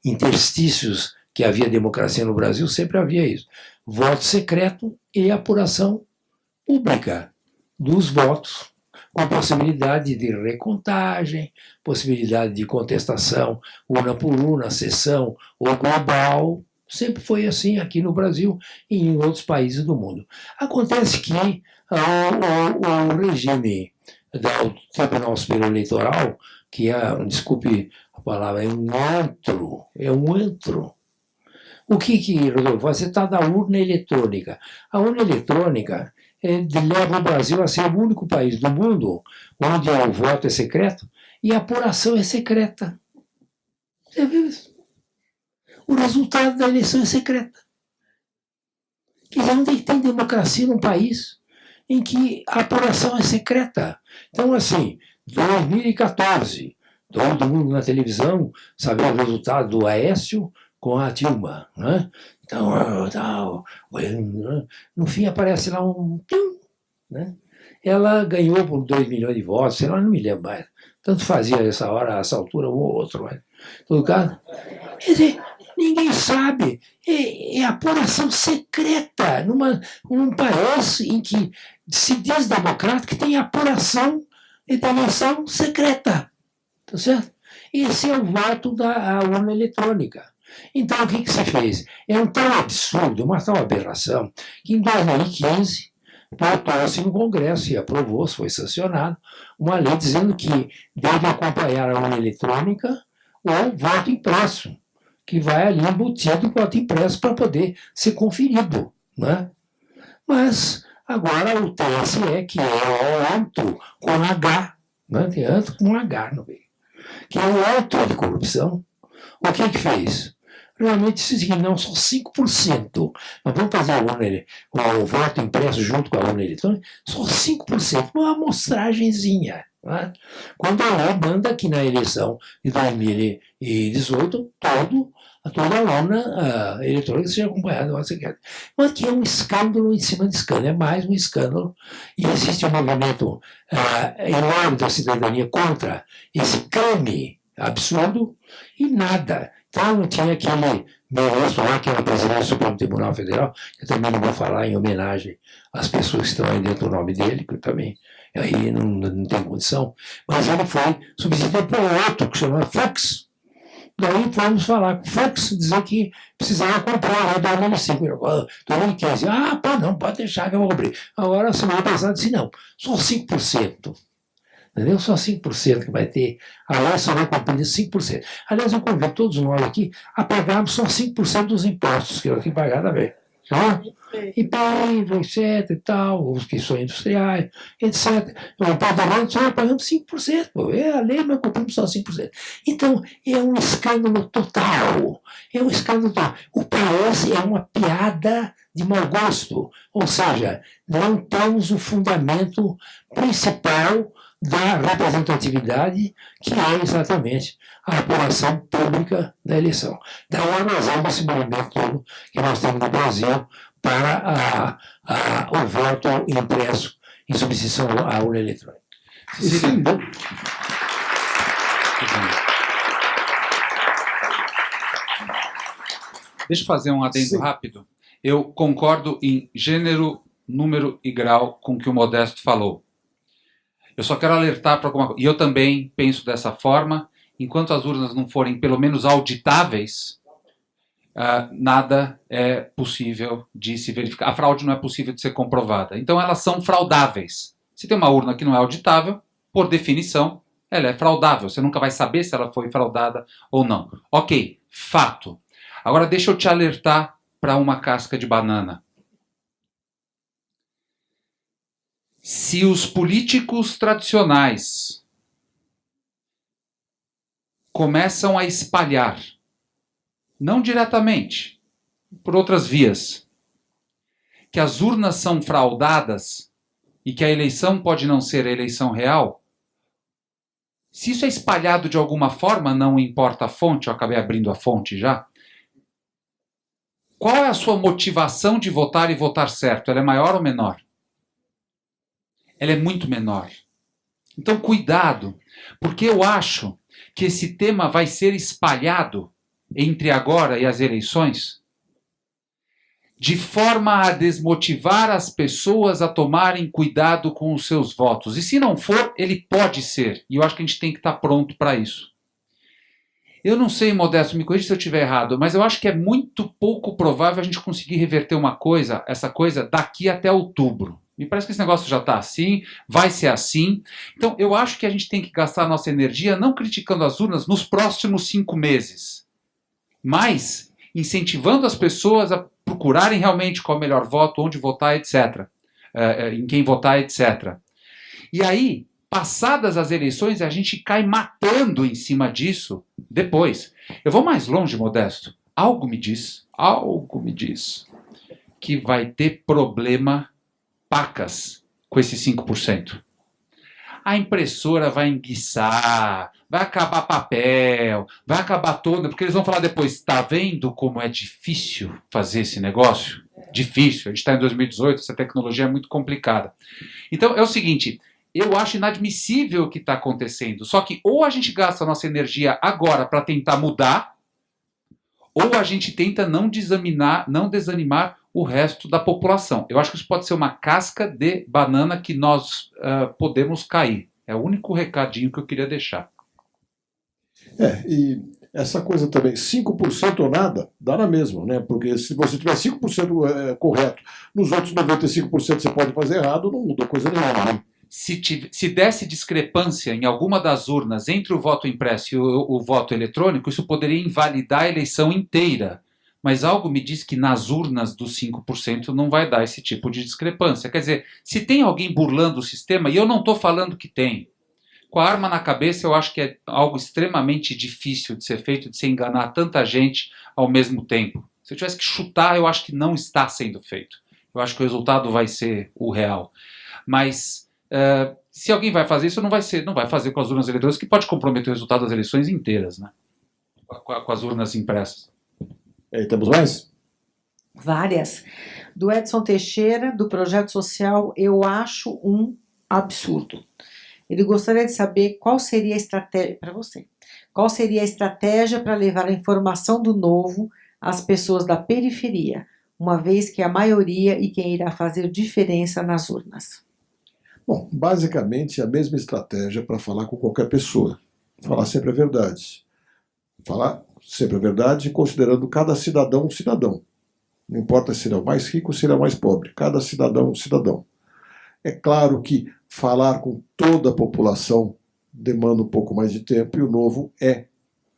interstícios que havia democracia no Brasil, sempre havia isso. Voto secreto e apuração pública dos votos, com possibilidade de recontagem, possibilidade de contestação urna por urna, sessão ou global. Sempre foi assim aqui no Brasil e em outros países do mundo. Acontece que o regime do Tribunal Superior Eleitoral, que desculpe a palavra, é um antro. O que Rodolfo? Você está da urna eletrônica. A urna eletrônica leva o Brasil a ser o único país do mundo onde o voto é secreto e a apuração é secreta. Você viu isso? O resultado da eleição é secreta. Quer dizer, onde tem democracia num país em que a apuração é secreta? Então, assim, 2014, todo mundo na televisão sabia o resultado do Aécio com a Dilma, né? Então, no fim aparece lá né? Ela ganhou por 2 milhões de votos, sei lá, não me lembro mais. Tanto fazia essa altura, um ou outro. Mas, em todo caso, quer dizer, ninguém sabe. É apuração secreta. Num país em que se diz democrático, que tem apuração e eleição secreta. Tá certo? Esse é o voto da urna eletrônica. Então, o que se fez? É um tal absurdo, uma tal aberração, que em 2015 votou-se no Congresso e aprovou-se, foi sancionado, uma lei dizendo que deve acompanhar a urna eletrônica o voto impresso, que vai ali embutido o voto impresso para poder ser conferido. Né? Mas agora o TSE, que é o antro com H, né? Tem antro com H no meio, que é o antro de corrupção, o que fez? Realmente, se não, só 5%. Nós vamos fazer o voto impresso junto com a urna eletrônica, só 5%, uma amostragenzinha. Né? Quando a lei manda que na eleição de 2018 toda a urna eletrônica seja acompanhada. Mas que é um escândalo em cima de escândalo, é mais um escândalo, e existe um movimento enorme da cidadania contra esse crime absurdo e nada. Então tinha aquele ministro lá, que era o presidente do Supremo Tribunal Federal, que eu também não vou falar em homenagem às pessoas que estão aí dentro do nome dele, que eu também aí não tem condição, mas ele foi substituído por outro, que chama Fux. Daí fomos falar com o Fux, dizer que precisava comprar lá em 2005. 2015, não, pode deixar que eu vou cobrir. Agora, semana passada, disse não, só 5%. Entendeu? Só 5% que vai ter. A lei só vai cumprir 5%. Aliás, eu convido todos nós aqui a pagarmos só 5% dos impostos que eu aqui pagar também. Tá? IPI, etc. e tal, os que são industriais, etc. O imposto só pagamos 5%. Pô. É a lei, mas cumprimos só 5%. Então, é um escândalo total. É um escândalo total. O país é uma piada de mau gosto. Ou seja, não temos o fundamento principal da representatividade, que é exatamente a apuração pública da eleição. Daí nós vamos esse movimento todo que nós temos no Brasil para o voto impresso em substituição à urna eletrônica. Sim. Deixa eu fazer um adendo rápido. Eu concordo em gênero, número e grau com o que o Modesto falou. Eu só quero alertar para alguma coisa. E eu também penso dessa forma. Enquanto as urnas não forem pelo menos auditáveis, nada é possível de se verificar. A fraude não é possível de ser comprovada. Então elas são fraudáveis. Se tem uma urna que não é auditável, por definição, ela é fraudável. Você nunca vai saber se ela foi fraudada ou não. Ok, fato. Agora deixa eu te alertar para uma casca de banana. Se os políticos tradicionais começam a espalhar, não diretamente, por outras vias, que as urnas são fraudadas e que a eleição pode não ser a eleição real, se isso é espalhado de alguma forma, não importa a fonte, eu acabei abrindo a fonte já, qual é a sua motivação de votar e votar certo? Ela é maior ou menor? Ela é muito menor. Então, cuidado, porque eu acho que esse tema vai ser espalhado entre agora e as eleições de forma a desmotivar as pessoas a tomarem cuidado com os seus votos. E se não for, ele pode ser. E eu acho que a gente tem que estar pronto para isso. Eu não sei, Modesto, me corrija se eu estiver errado, mas eu acho que é muito pouco provável a gente conseguir reverter essa coisa, daqui até outubro. Me parece que esse negócio já está assim, vai ser assim. Então, eu acho que a gente tem que gastar a nossa energia não criticando as urnas nos próximos 5 meses, mas incentivando as pessoas a procurarem realmente qual é o melhor voto, onde votar, etc. Em quem votar, etc. E aí, passadas as eleições, a gente cai matando em cima disso depois. Eu vou mais longe, Modesto. Algo me diz que vai ter problema pacas com esses 5%. A impressora vai enguiçar, vai acabar papel, vai acabar toda, porque eles vão falar depois, está vendo como é difícil fazer esse negócio? Difícil, a gente está em 2018, essa tecnologia é muito complicada. Então é o seguinte, eu acho inadmissível o que está acontecendo, só que ou a gente gasta a nossa energia agora para tentar mudar, ou a gente tenta não desanimar o resto da população. Eu acho que isso pode ser uma casca de banana que nós podemos cair. É o único recadinho que eu queria deixar. E essa coisa também, 5% ou nada, dá na mesma, né? Porque se você tiver 5% correto, nos outros 95% você pode fazer errado, não muda coisa nenhuma, né? Se desse discrepância em alguma das urnas entre o voto impresso e o voto eletrônico, isso poderia invalidar a eleição inteira. Mas algo me diz que nas urnas dos 5% não vai dar esse tipo de discrepância. Quer dizer, se tem alguém burlando o sistema, e eu não estou falando que tem, com a arma na cabeça eu acho que é algo extremamente difícil de ser feito, de se enganar tanta gente ao mesmo tempo. Se eu tivesse que chutar, eu acho que não está sendo feito. Eu acho que o resultado vai ser o real. Mas Se alguém vai fazer isso, não vai fazer com as urnas eletrônicas, que pode comprometer o resultado das eleições inteiras, né? Com as urnas impressas. E aí, temos mais? Várias. Do Edson Teixeira, do Projeto Social Eu Acho um Absurdo. Ele gostaria de saber qual seria a estratégia para você. Qual seria a estratégia para levar a informação do novo às pessoas da periferia, uma vez que a maioria e quem irá fazer diferença nas urnas? Bom, basicamente a mesma estratégia para falar com qualquer pessoa. Falar sempre a verdade. Falar sempre a verdade, considerando cada cidadão um cidadão. Não importa se ele é o mais rico ou se ele é o mais pobre. Cada cidadão é um cidadão. É claro que falar com toda a população demanda um pouco mais de tempo e o novo é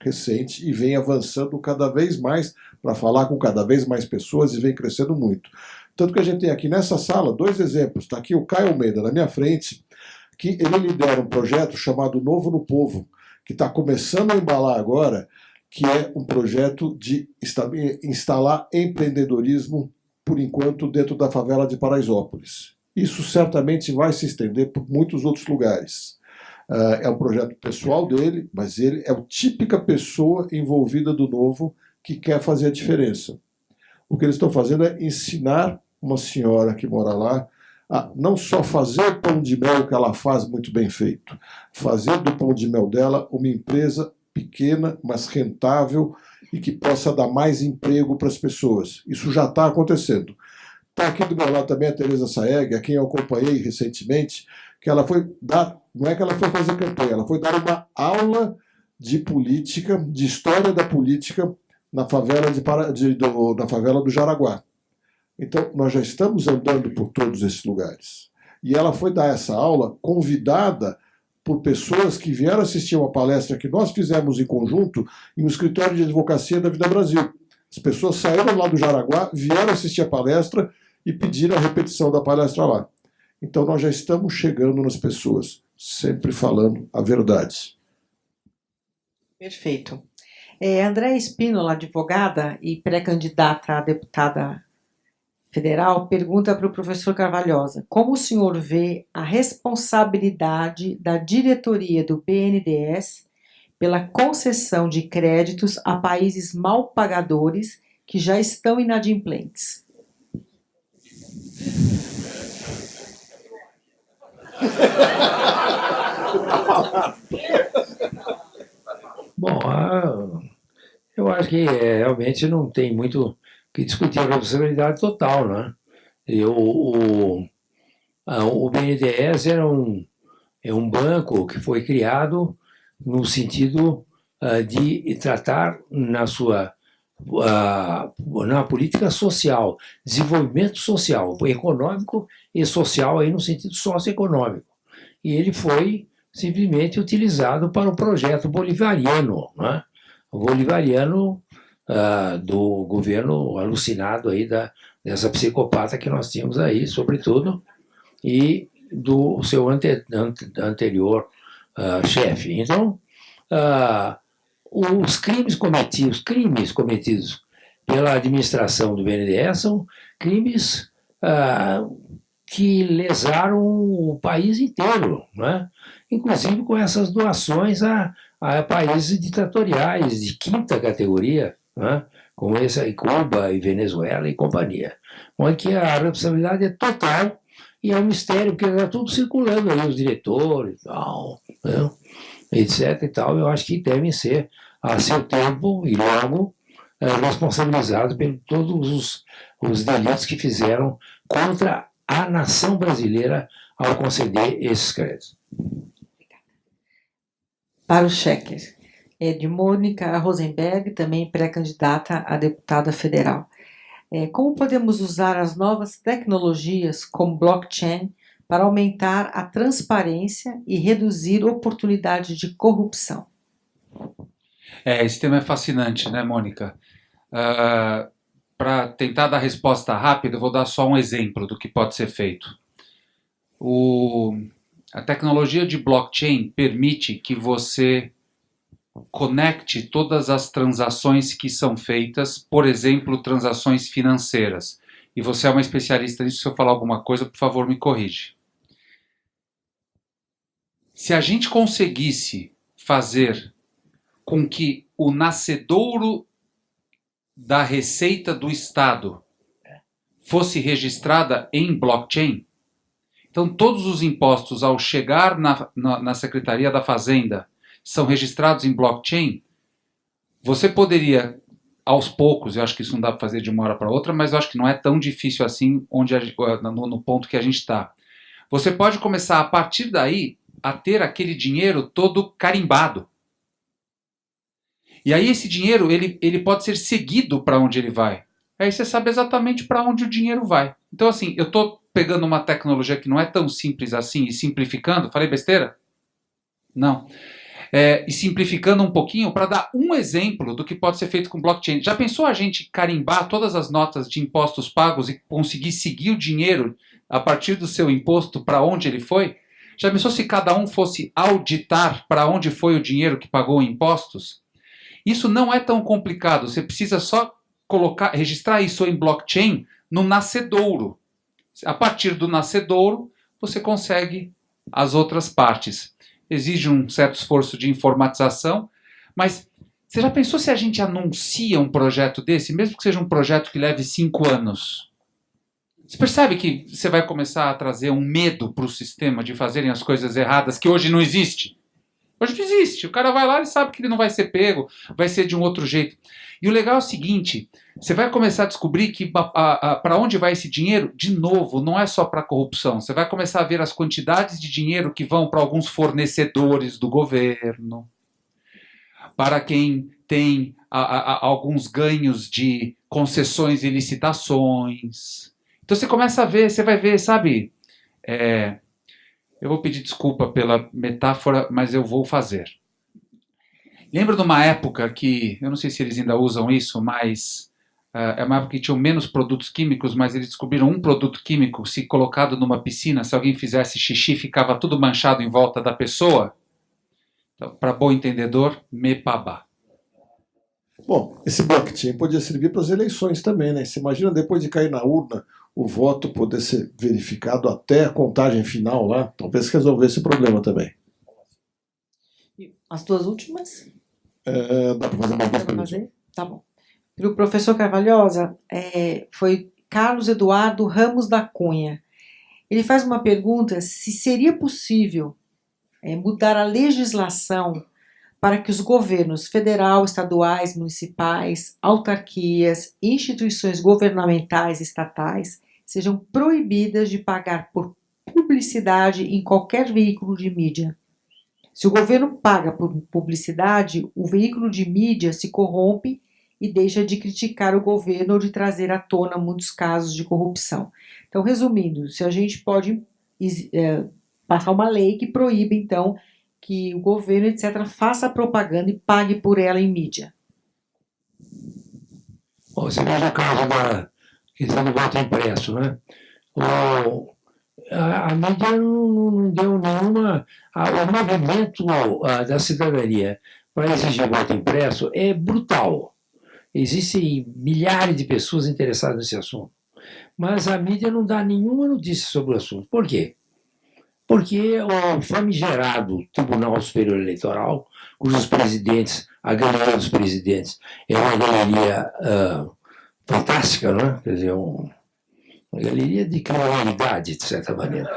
recente e vem avançando cada vez mais para falar com cada vez mais pessoas e vem crescendo muito. Tanto que a gente tem aqui nessa sala 2 exemplos. Está aqui o Caio Almeida na minha frente, que ele lidera um projeto chamado Novo no Povo, que está começando a embalar agora, que é um projeto de instalar empreendedorismo, por enquanto, dentro da favela de Paraisópolis. Isso certamente vai se estender por muitos outros lugares. É um projeto pessoal dele, mas ele é a típica pessoa envolvida do novo que quer fazer a diferença. O que eles estão fazendo é ensinar uma senhora que mora lá a não só fazer o pão de mel que ela faz muito bem feito, fazer do pão de mel dela uma empresa pequena, mas rentável e que possa dar mais emprego para as pessoas. Isso já está acontecendo. Está aqui do meu lado também a Tereza Saeg, a quem eu acompanhei recentemente, que ela foi dar, não é que ela foi fazer campanha, ela foi dar uma aula de política, de história da política na favela, na favela do Jaraguá. Então, nós já estamos andando por todos esses lugares. E ela foi dar essa aula convidada por pessoas que vieram assistir uma palestra que nós fizemos em conjunto em um escritório de advocacia da Vida Brasil. As pessoas saíram lá do Jaraguá, vieram assistir a palestra e pediram a repetição da palestra lá. Então nós já estamos chegando nas pessoas, sempre falando a verdade. Perfeito. Andréa Espínola, advogada e pré-candidata a deputada federal, pergunta para o professor Carvalhosa: como o senhor vê a responsabilidade da diretoria do BNDES pela concessão de créditos a países mal pagadores que já estão inadimplentes? Bom, eu acho que realmente não tem muito o que discutir a responsabilidade total, né? O BNDES é um banco que foi criado no sentido de tratar na política social, desenvolvimento social, econômico e social aí no sentido socioeconômico. E ele foi simplesmente utilizado para o projeto bolivariano, né? O bolivariano do governo alucinado aí dessa psicopata que nós tínhamos aí, sobretudo, e do seu anterior chefe. Então, os crimes cometidos pela administração do BNDES são crimes que lesaram o país inteiro, né? Inclusive com essas doações a países ditatoriais de quinta categoria, né? Como esse aí, Cuba e Venezuela e companhia, onde a responsabilidade é total e é um mistério, porque está tudo circulando aí, os diretores e tal, né? Etc. e tal. Eu acho que devem ser, a seu tempo e logo, responsabilizados por todos os delitos que fizeram contra a nação brasileira ao conceder esses créditos. Para o cheque, de Mônica Rosenberg, também pré-candidata a deputada federal. Como podemos usar as novas tecnologias como blockchain para aumentar a transparência e reduzir oportunidades de corrupção? Esse tema é fascinante, né, Mônica? Para tentar dar resposta rápida, eu vou dar só um exemplo do que pode ser feito. A tecnologia de blockchain permite que você conecte todas as transações que são feitas, por exemplo, transações financeiras. E você é uma especialista nisso, se eu falar alguma coisa, por favor, me corrige. Se a gente conseguisse fazer com que o nascedouro da receita do Estado fosse registrada em blockchain, então todos os impostos ao chegar na Secretaria da Fazenda são registrados em blockchain, você poderia, aos poucos, eu acho que isso não dá para fazer de uma hora para outra, mas eu acho que não é tão difícil assim no ponto que a gente está. Você pode começar, a partir daí, a ter aquele dinheiro todo carimbado. E aí esse dinheiro ele pode ser seguido para onde ele vai. Aí você sabe exatamente para onde o dinheiro vai. Então, assim, eu estou pegando uma tecnologia que não é tão simples assim e simplificando. Falei besteira? Não. E simplificando um pouquinho para dar um exemplo do que pode ser feito com blockchain. Já pensou a gente carimbar todas as notas de impostos pagos e conseguir seguir o dinheiro a partir do seu imposto para onde ele foi? Já pensou se cada um fosse auditar para onde foi o dinheiro que pagou impostos? Isso não é tão complicado. Você precisa só registrar isso em blockchain no nascedouro. A partir do nascedouro, você consegue as outras partes. Exige um certo esforço de informatização, mas você já pensou se a gente anuncia um projeto desse, mesmo que seja um projeto que leve 5 anos? Você percebe que você vai começar a trazer um medo para o sistema de fazerem as coisas erradas que hoje não existe? Hoje não existe. O cara vai lá e sabe que ele não vai ser pego, vai ser de um outro jeito. E o legal é o seguinte, você vai começar a descobrir que para onde vai esse dinheiro, de novo, não é só para corrupção. Você vai começar a ver as quantidades de dinheiro que vão para alguns fornecedores do governo, para quem tem alguns ganhos de concessões e licitações. Então você começa a ver, você vai ver, sabe... eu vou pedir desculpa pela metáfora, mas eu vou fazer. Lembra de uma época que, eu não sei se eles ainda usam isso, mas é uma época que tinham menos produtos químicos, mas eles descobriram um produto químico, se colocado numa piscina, se alguém fizesse xixi, ficava tudo manchado em volta da pessoa. Então, para bom entendedor, MEPABA. Bom, esse blockchain podia servir para as eleições também, né? Você imagina depois de cair na urna, o voto poder ser verificado até a contagem final lá, talvez resolvesse o problema também. As duas últimas? Dá para fazer uma coisa? Tá bom. Para o professor Carvalhosa, foi Carlos Eduardo Ramos da Cunha. Ele faz uma pergunta se seria possível mudar a legislação para que os governos federal, estaduais, municipais, autarquias, instituições governamentais estatais sejam proibidas de pagar por publicidade em qualquer veículo de mídia. Se o governo paga por publicidade, o veículo de mídia se corrompe e deixa de criticar o governo ou de trazer à tona muitos casos de corrupção. Então, resumindo, se a gente pode passar uma lei que proíbe, então, que o governo, etc., faça propaganda e pague por ela em mídia. Bom, você veja o caso da questão do voto impresso, né? A mídia não deu nenhuma... O movimento da cidadania para exigir voto impresso é brutal. Existem milhares de pessoas interessadas nesse assunto. Mas a mídia não dá nenhuma notícia sobre o assunto. Por quê? Porque o famigerado Tribunal Superior Eleitoral, cujos presidentes, a galeria dos presidentes, é uma galeria fantástica, não é? Quer dizer, uma galeria de criminalidade, de certa maneira.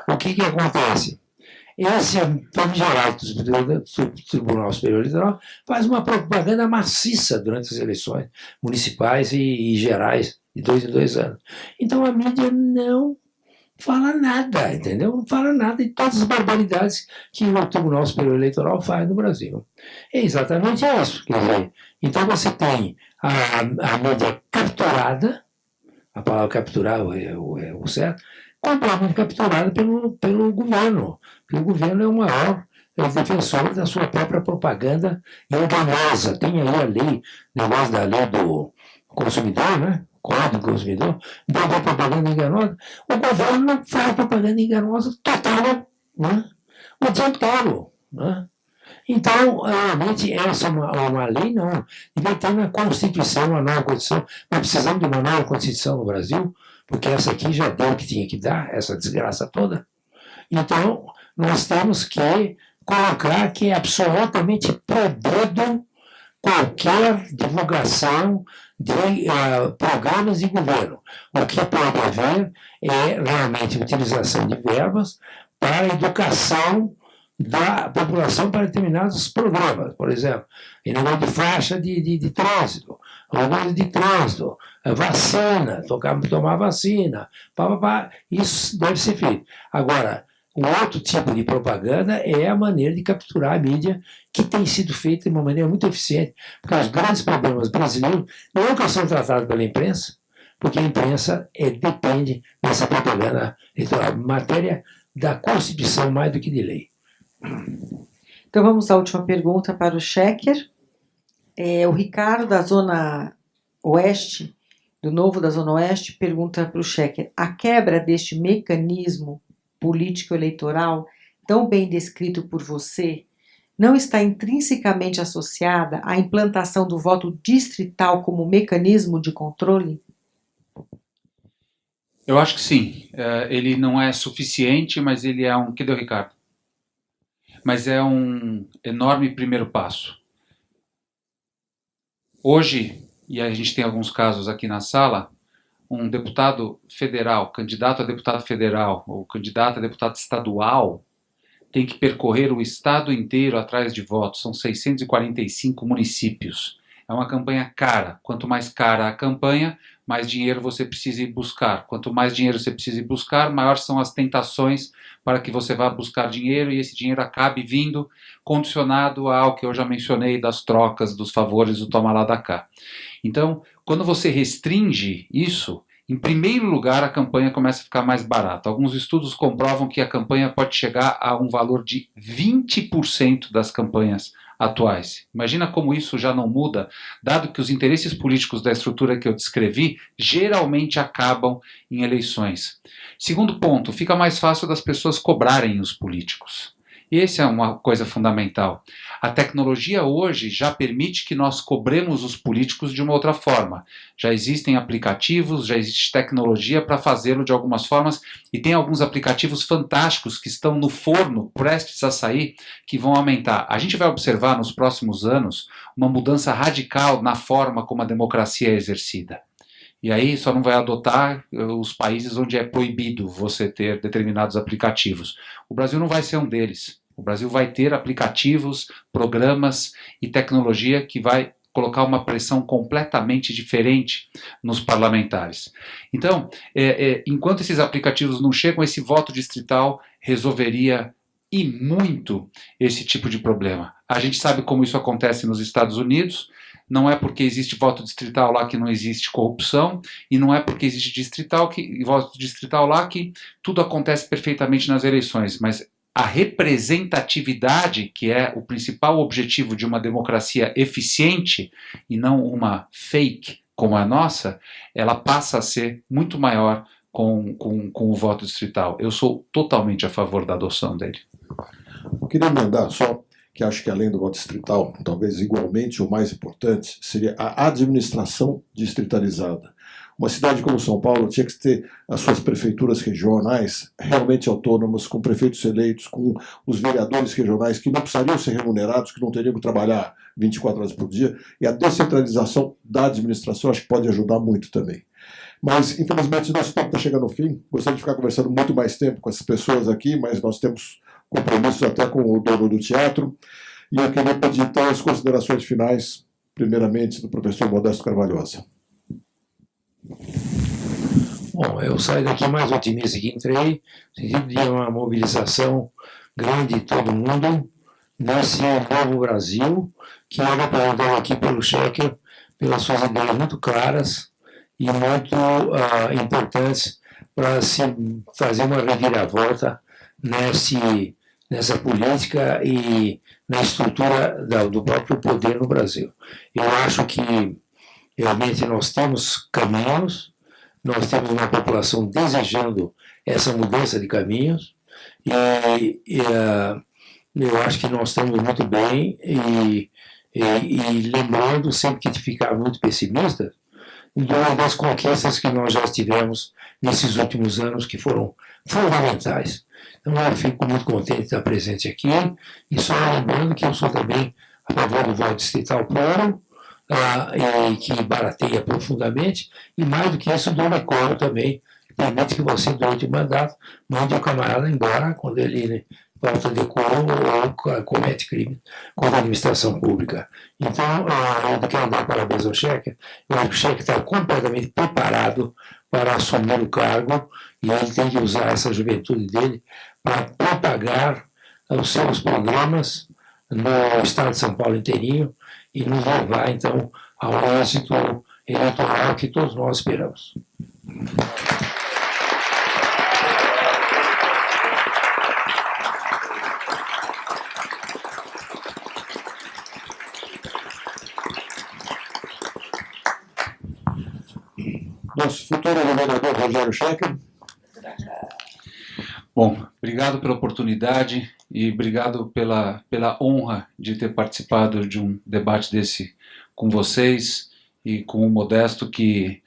O que acontece? Esse famigerado Tribunal Superior Eleitoral faz uma propaganda maciça durante as eleições municipais e gerais, de 2 em 2 anos. Então a mídia não fala nada, entendeu? Não fala nada de todas as barbaridades que o Tribunal Superior Eleitoral faz no Brasil. É exatamente isso. Quer dizer, então você tem a mídia capturada, a palavra capturar é o certo, completamente capturada pelo governo. Porque o governo é o maior defensor da sua própria propaganda enganosa. Tem aí a lei, negócio da lei do consumidor, né? Código do consumidor, então a propaganda enganosa. O governo faz propaganda enganosa total, né? O dia todo, né? Então, realmente, essa é uma lei, não. Devia ter na Constituição, uma nova Constituição. Nós precisamos de uma nova Constituição no Brasil, porque essa aqui já deu o que tinha que dar, essa desgraça toda. Então, nós temos que colocar que é absolutamente proibido qualquer divulgação de programas de governo. O que pode haver é realmente utilização de verbas para a educação da população para determinados programas. Por exemplo, em negócio de faixa de trânsito, negócio de trânsito, vacina, tomar vacina, isso deve ser feito. Agora, um outro tipo de propaganda é a maneira de capturar a mídia, que tem sido feita de uma maneira muito eficiente, porque os grandes problemas brasileiros nunca são tratados pela imprensa, porque a imprensa depende dessa propaganda eleitoral, matéria da Constituição mais do que de lei. Então vamos à última pergunta para o Schecker. O Ricardo, da Zona Oeste, do Novo da Zona Oeste, pergunta para o Schecker: a quebra deste mecanismo político-eleitoral, tão bem descrito por você, não está intrinsecamente associada à implantação do voto distrital como mecanismo de controle? Eu acho que sim. Ele não é suficiente, mas ele é um... Que deu, Ricardo? Mas é um enorme primeiro passo. Hoje, e a gente tem alguns casos aqui na sala, um deputado federal, candidato a deputado federal ou candidato a deputado estadual tem que percorrer o estado inteiro atrás de votos. São 645 municípios. É uma campanha cara. Quanto mais cara a campanha, mais dinheiro você precisa ir buscar. Quanto mais dinheiro você precisa ir buscar, maiores são as tentações para que você vá buscar dinheiro e esse dinheiro acabe vindo condicionado ao que eu já mencionei das trocas, dos favores, do toma lá da cá. Então, quando você restringe isso, em primeiro lugar a campanha começa a ficar mais barata. Alguns estudos comprovam que a campanha pode chegar a um valor de 20% das campanhas atuais. Imagina como isso já não muda, dado que os interesses políticos da estrutura que eu descrevi geralmente acabam em eleições. Segundo ponto, fica mais fácil das pessoas cobrarem os políticos. E essa é uma coisa fundamental. A tecnologia hoje já permite que nós cobremos os políticos de uma outra forma. Já existem aplicativos, já existe tecnologia para fazê-lo de algumas formas, e tem alguns aplicativos fantásticos que estão no forno, prestes a sair, que vão aumentar. A gente vai observar nos próximos anos uma mudança radical na forma como a democracia é exercida. E aí só não vai adotar os países onde é proibido você ter determinados aplicativos. O Brasil não vai ser um deles. O Brasil vai ter aplicativos, programas e tecnologia que vai colocar uma pressão completamente diferente nos parlamentares. Então, enquanto esses aplicativos não chegam, esse voto distrital resolveria e muito esse tipo de problema. A gente sabe como isso acontece nos Estados Unidos. Não é porque existe voto distrital lá que não existe corrupção, e não é porque existe voto distrital lá que tudo acontece perfeitamente nas eleições, mas a representatividade, que é o principal objetivo de uma democracia eficiente e não uma fake como a nossa, ela passa a ser muito maior com o voto distrital. Eu sou totalmente a favor da adoção dele. Eu queria emendar só que acho que além do voto distrital, talvez igualmente ou mais importante, seria a administração distritalizada. Uma cidade como São Paulo tinha que ter as suas prefeituras regionais realmente autônomas, com prefeitos eleitos, com os vereadores regionais que não precisariam ser remunerados, que não teriam que trabalhar 24 horas por dia, e a descentralização da administração acho que pode ajudar muito também. Mas, infelizmente, nosso tempo está chegando ao fim. Gostaria de ficar conversando muito mais tempo com essas pessoas aqui, mas nós temos compromissos até com o dono do teatro. E eu queria pedir, então, as considerações finais, primeiramente, do professor Modesto Carvalhosa. Bom, eu saio daqui mais otimista que entrei, no sentido de uma mobilização grande de todo mundo nesse novo Brasil, que é representado aqui pelo Schecker, pelas suas ideias muito claras e muito importantes para se fazer uma reviravolta nessa política e na estrutura do próprio poder no Brasil. Eu acho que realmente nós temos caminhos, nós temos uma população desejando essa mudança de caminhos, e eu acho que nós estamos muito bem, e lembrando, sempre que ficar muito pessimista, das conquistas que nós já tivemos nesses últimos anos, que foram fundamentais. Então, eu fico muito contente de estar presente aqui, e só lembrando que eu sou também a favor do voto distrital pluro, e que barateia profundamente, e mais do que isso, do decoro também, que permite que você, durante o mandato, mande o camarada embora quando ele falta decoro ou comete crime contra a administração pública. Então, eu quero dar parabéns ao Schecker. Eu acho que o Schecker está completamente preparado para assumir o cargo, e ele tem que usar essa juventude dele para propagar os seus programas no estado de São Paulo inteirinho e nos levar, então, ao êxito eleitoral que todos nós esperamos. Nosso futuro governador Rogério Schecker. Bom, obrigado pela oportunidade e obrigado pela honra de ter participado de um debate desse com vocês e com o Modesto, que,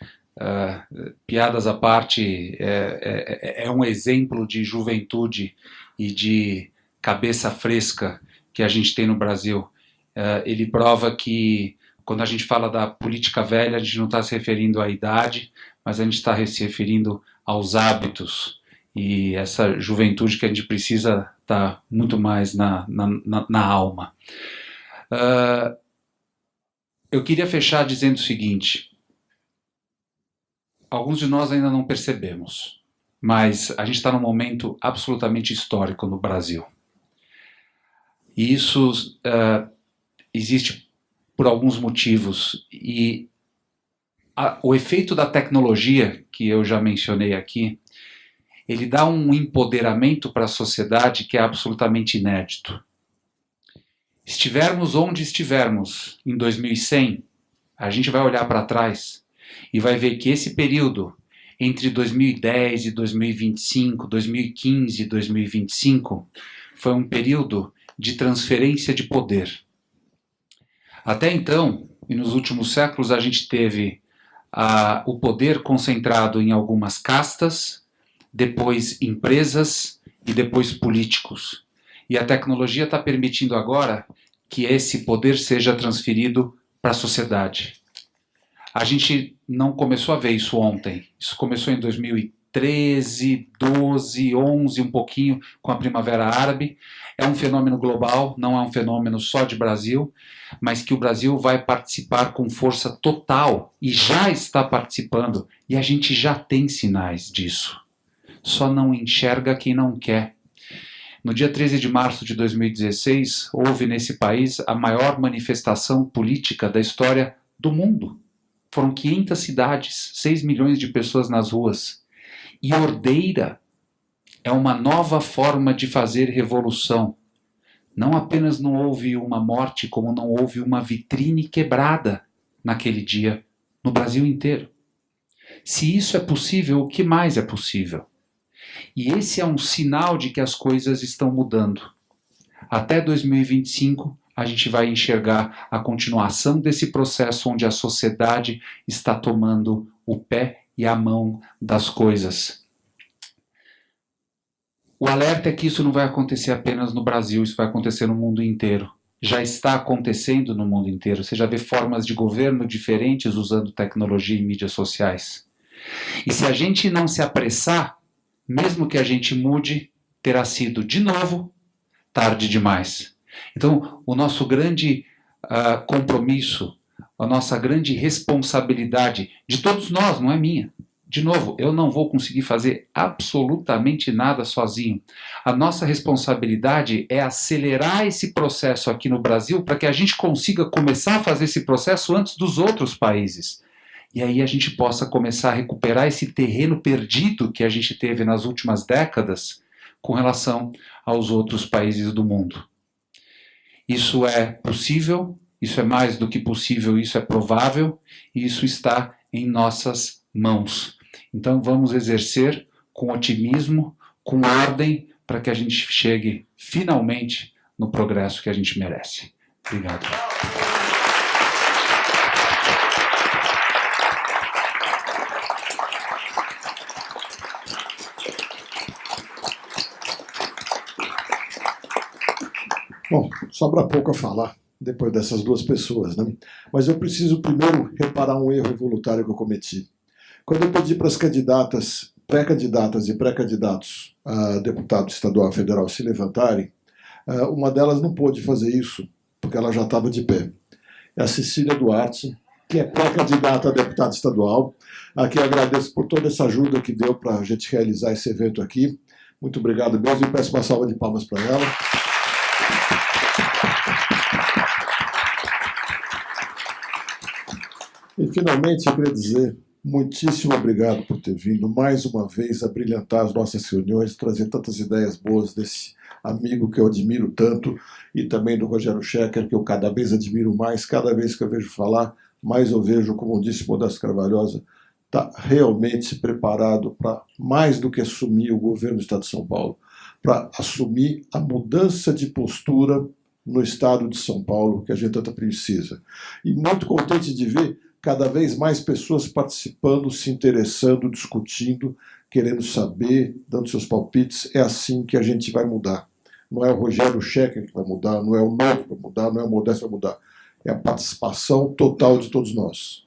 piadas à parte, é um exemplo de juventude e de cabeça fresca que a gente tem no Brasil. Ele prova que, quando a gente fala da política velha, a gente não está se referindo à idade, mas a gente está se referindo aos hábitos. E essa juventude que a gente precisa está muito mais na alma. Eu queria fechar dizendo o seguinte: alguns de nós ainda não percebemos, mas a gente está num momento absolutamente histórico no Brasil. E isso existe por alguns motivos. E o efeito da tecnologia, que eu já mencionei aqui, ele dá um empoderamento para a sociedade que é absolutamente inédito. Estivermos onde estivermos em 2100, a gente vai olhar para trás e vai ver que esse período entre 2010 e 2025, 2015 e 2025, foi um período de transferência de poder. Até então, e nos últimos séculos, a gente teve o poder concentrado em algumas castas, depois empresas e depois políticos. E a tecnologia está permitindo agora que esse poder seja transferido para a sociedade. A gente não começou a ver isso ontem. Isso começou em 2013, 12, 11, um pouquinho com a Primavera Árabe. É um fenômeno global, não é um fenômeno só de Brasil, mas que o Brasil vai participar com força total e já está participando, e a gente já tem sinais disso. Só não enxerga quem não quer. No dia 13 de março de 2016, houve nesse país a maior manifestação política da história do mundo. Foram 500 cidades, 6 milhões de pessoas nas ruas. E ordeira é uma nova forma de fazer revolução. Não apenas não houve uma morte, como não houve uma vitrine quebrada naquele dia, no Brasil inteiro. Se isso é possível, o que mais é possível? E esse é um sinal de que as coisas estão mudando. Até 2025, a gente vai enxergar a continuação desse processo onde a sociedade está tomando o pé e a mão das coisas. O alerta é que isso não vai acontecer apenas no Brasil, isso vai acontecer no mundo inteiro. Já está acontecendo no mundo inteiro. Você já vê formas de governo diferentes usando tecnologia e mídias sociais. E se a gente não se apressar, mesmo que a gente mude, terá sido, de novo, tarde demais. Então, o nosso grande compromisso, a nossa grande responsabilidade, de todos nós, não é minha. De novo, eu não vou conseguir fazer absolutamente nada sozinho. A nossa responsabilidade é acelerar esse processo aqui no Brasil para que a gente consiga começar a fazer esse processo antes dos outros países. E aí a gente possa começar a recuperar esse terreno perdido que a gente teve nas últimas décadas com relação aos outros países do mundo. Isso é possível, isso é mais do que possível, isso é provável, e isso está em nossas mãos. Então vamos exercer com otimismo, com ordem, para que a gente chegue finalmente no progresso que a gente merece. Obrigado. Bom, sobra pouco a falar depois dessas duas pessoas, né? Mas eu preciso primeiro reparar um erro involuntário que eu cometi. Quando eu pedi para as candidatas, pré-candidatas e pré-candidatos a deputado estadual federal se levantarem, uma delas não pôde fazer isso, porque ela já estava de pé. É a Cecília Duarte, que é pré-candidata a deputada estadual, a quem eu agradeço por toda essa ajuda que deu para a gente realizar esse evento aqui. Muito obrigado mesmo e peço uma salva de palmas para ela. E, finalmente, eu queria dizer muitíssimo obrigado por ter vindo mais uma vez a brilhantar as nossas reuniões, trazer tantas ideias boas desse amigo que eu admiro tanto, e também do Rogério Schecker, que eu cada vez admiro mais, cada vez que eu vejo falar, mais eu vejo, como disse Modesto Carvalhosa, está realmente preparado para, mais do que assumir o governo do Estado de São Paulo, para assumir a mudança de postura no Estado de São Paulo, que a gente tanto precisa. E muito contente de ver cada vez mais pessoas participando, se interessando, discutindo, querendo saber, dando seus palpites. É assim que a gente vai mudar. Não é o Rogério Schecker que vai mudar, não é o Novo que vai mudar, não é o Modesto que vai mudar. É a participação total de todos nós.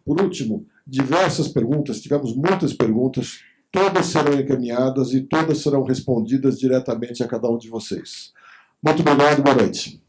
Por último, diversas perguntas, tivemos muitas perguntas, todas serão encaminhadas e todas serão respondidas diretamente a cada um de vocês. Muito obrigado, boa noite.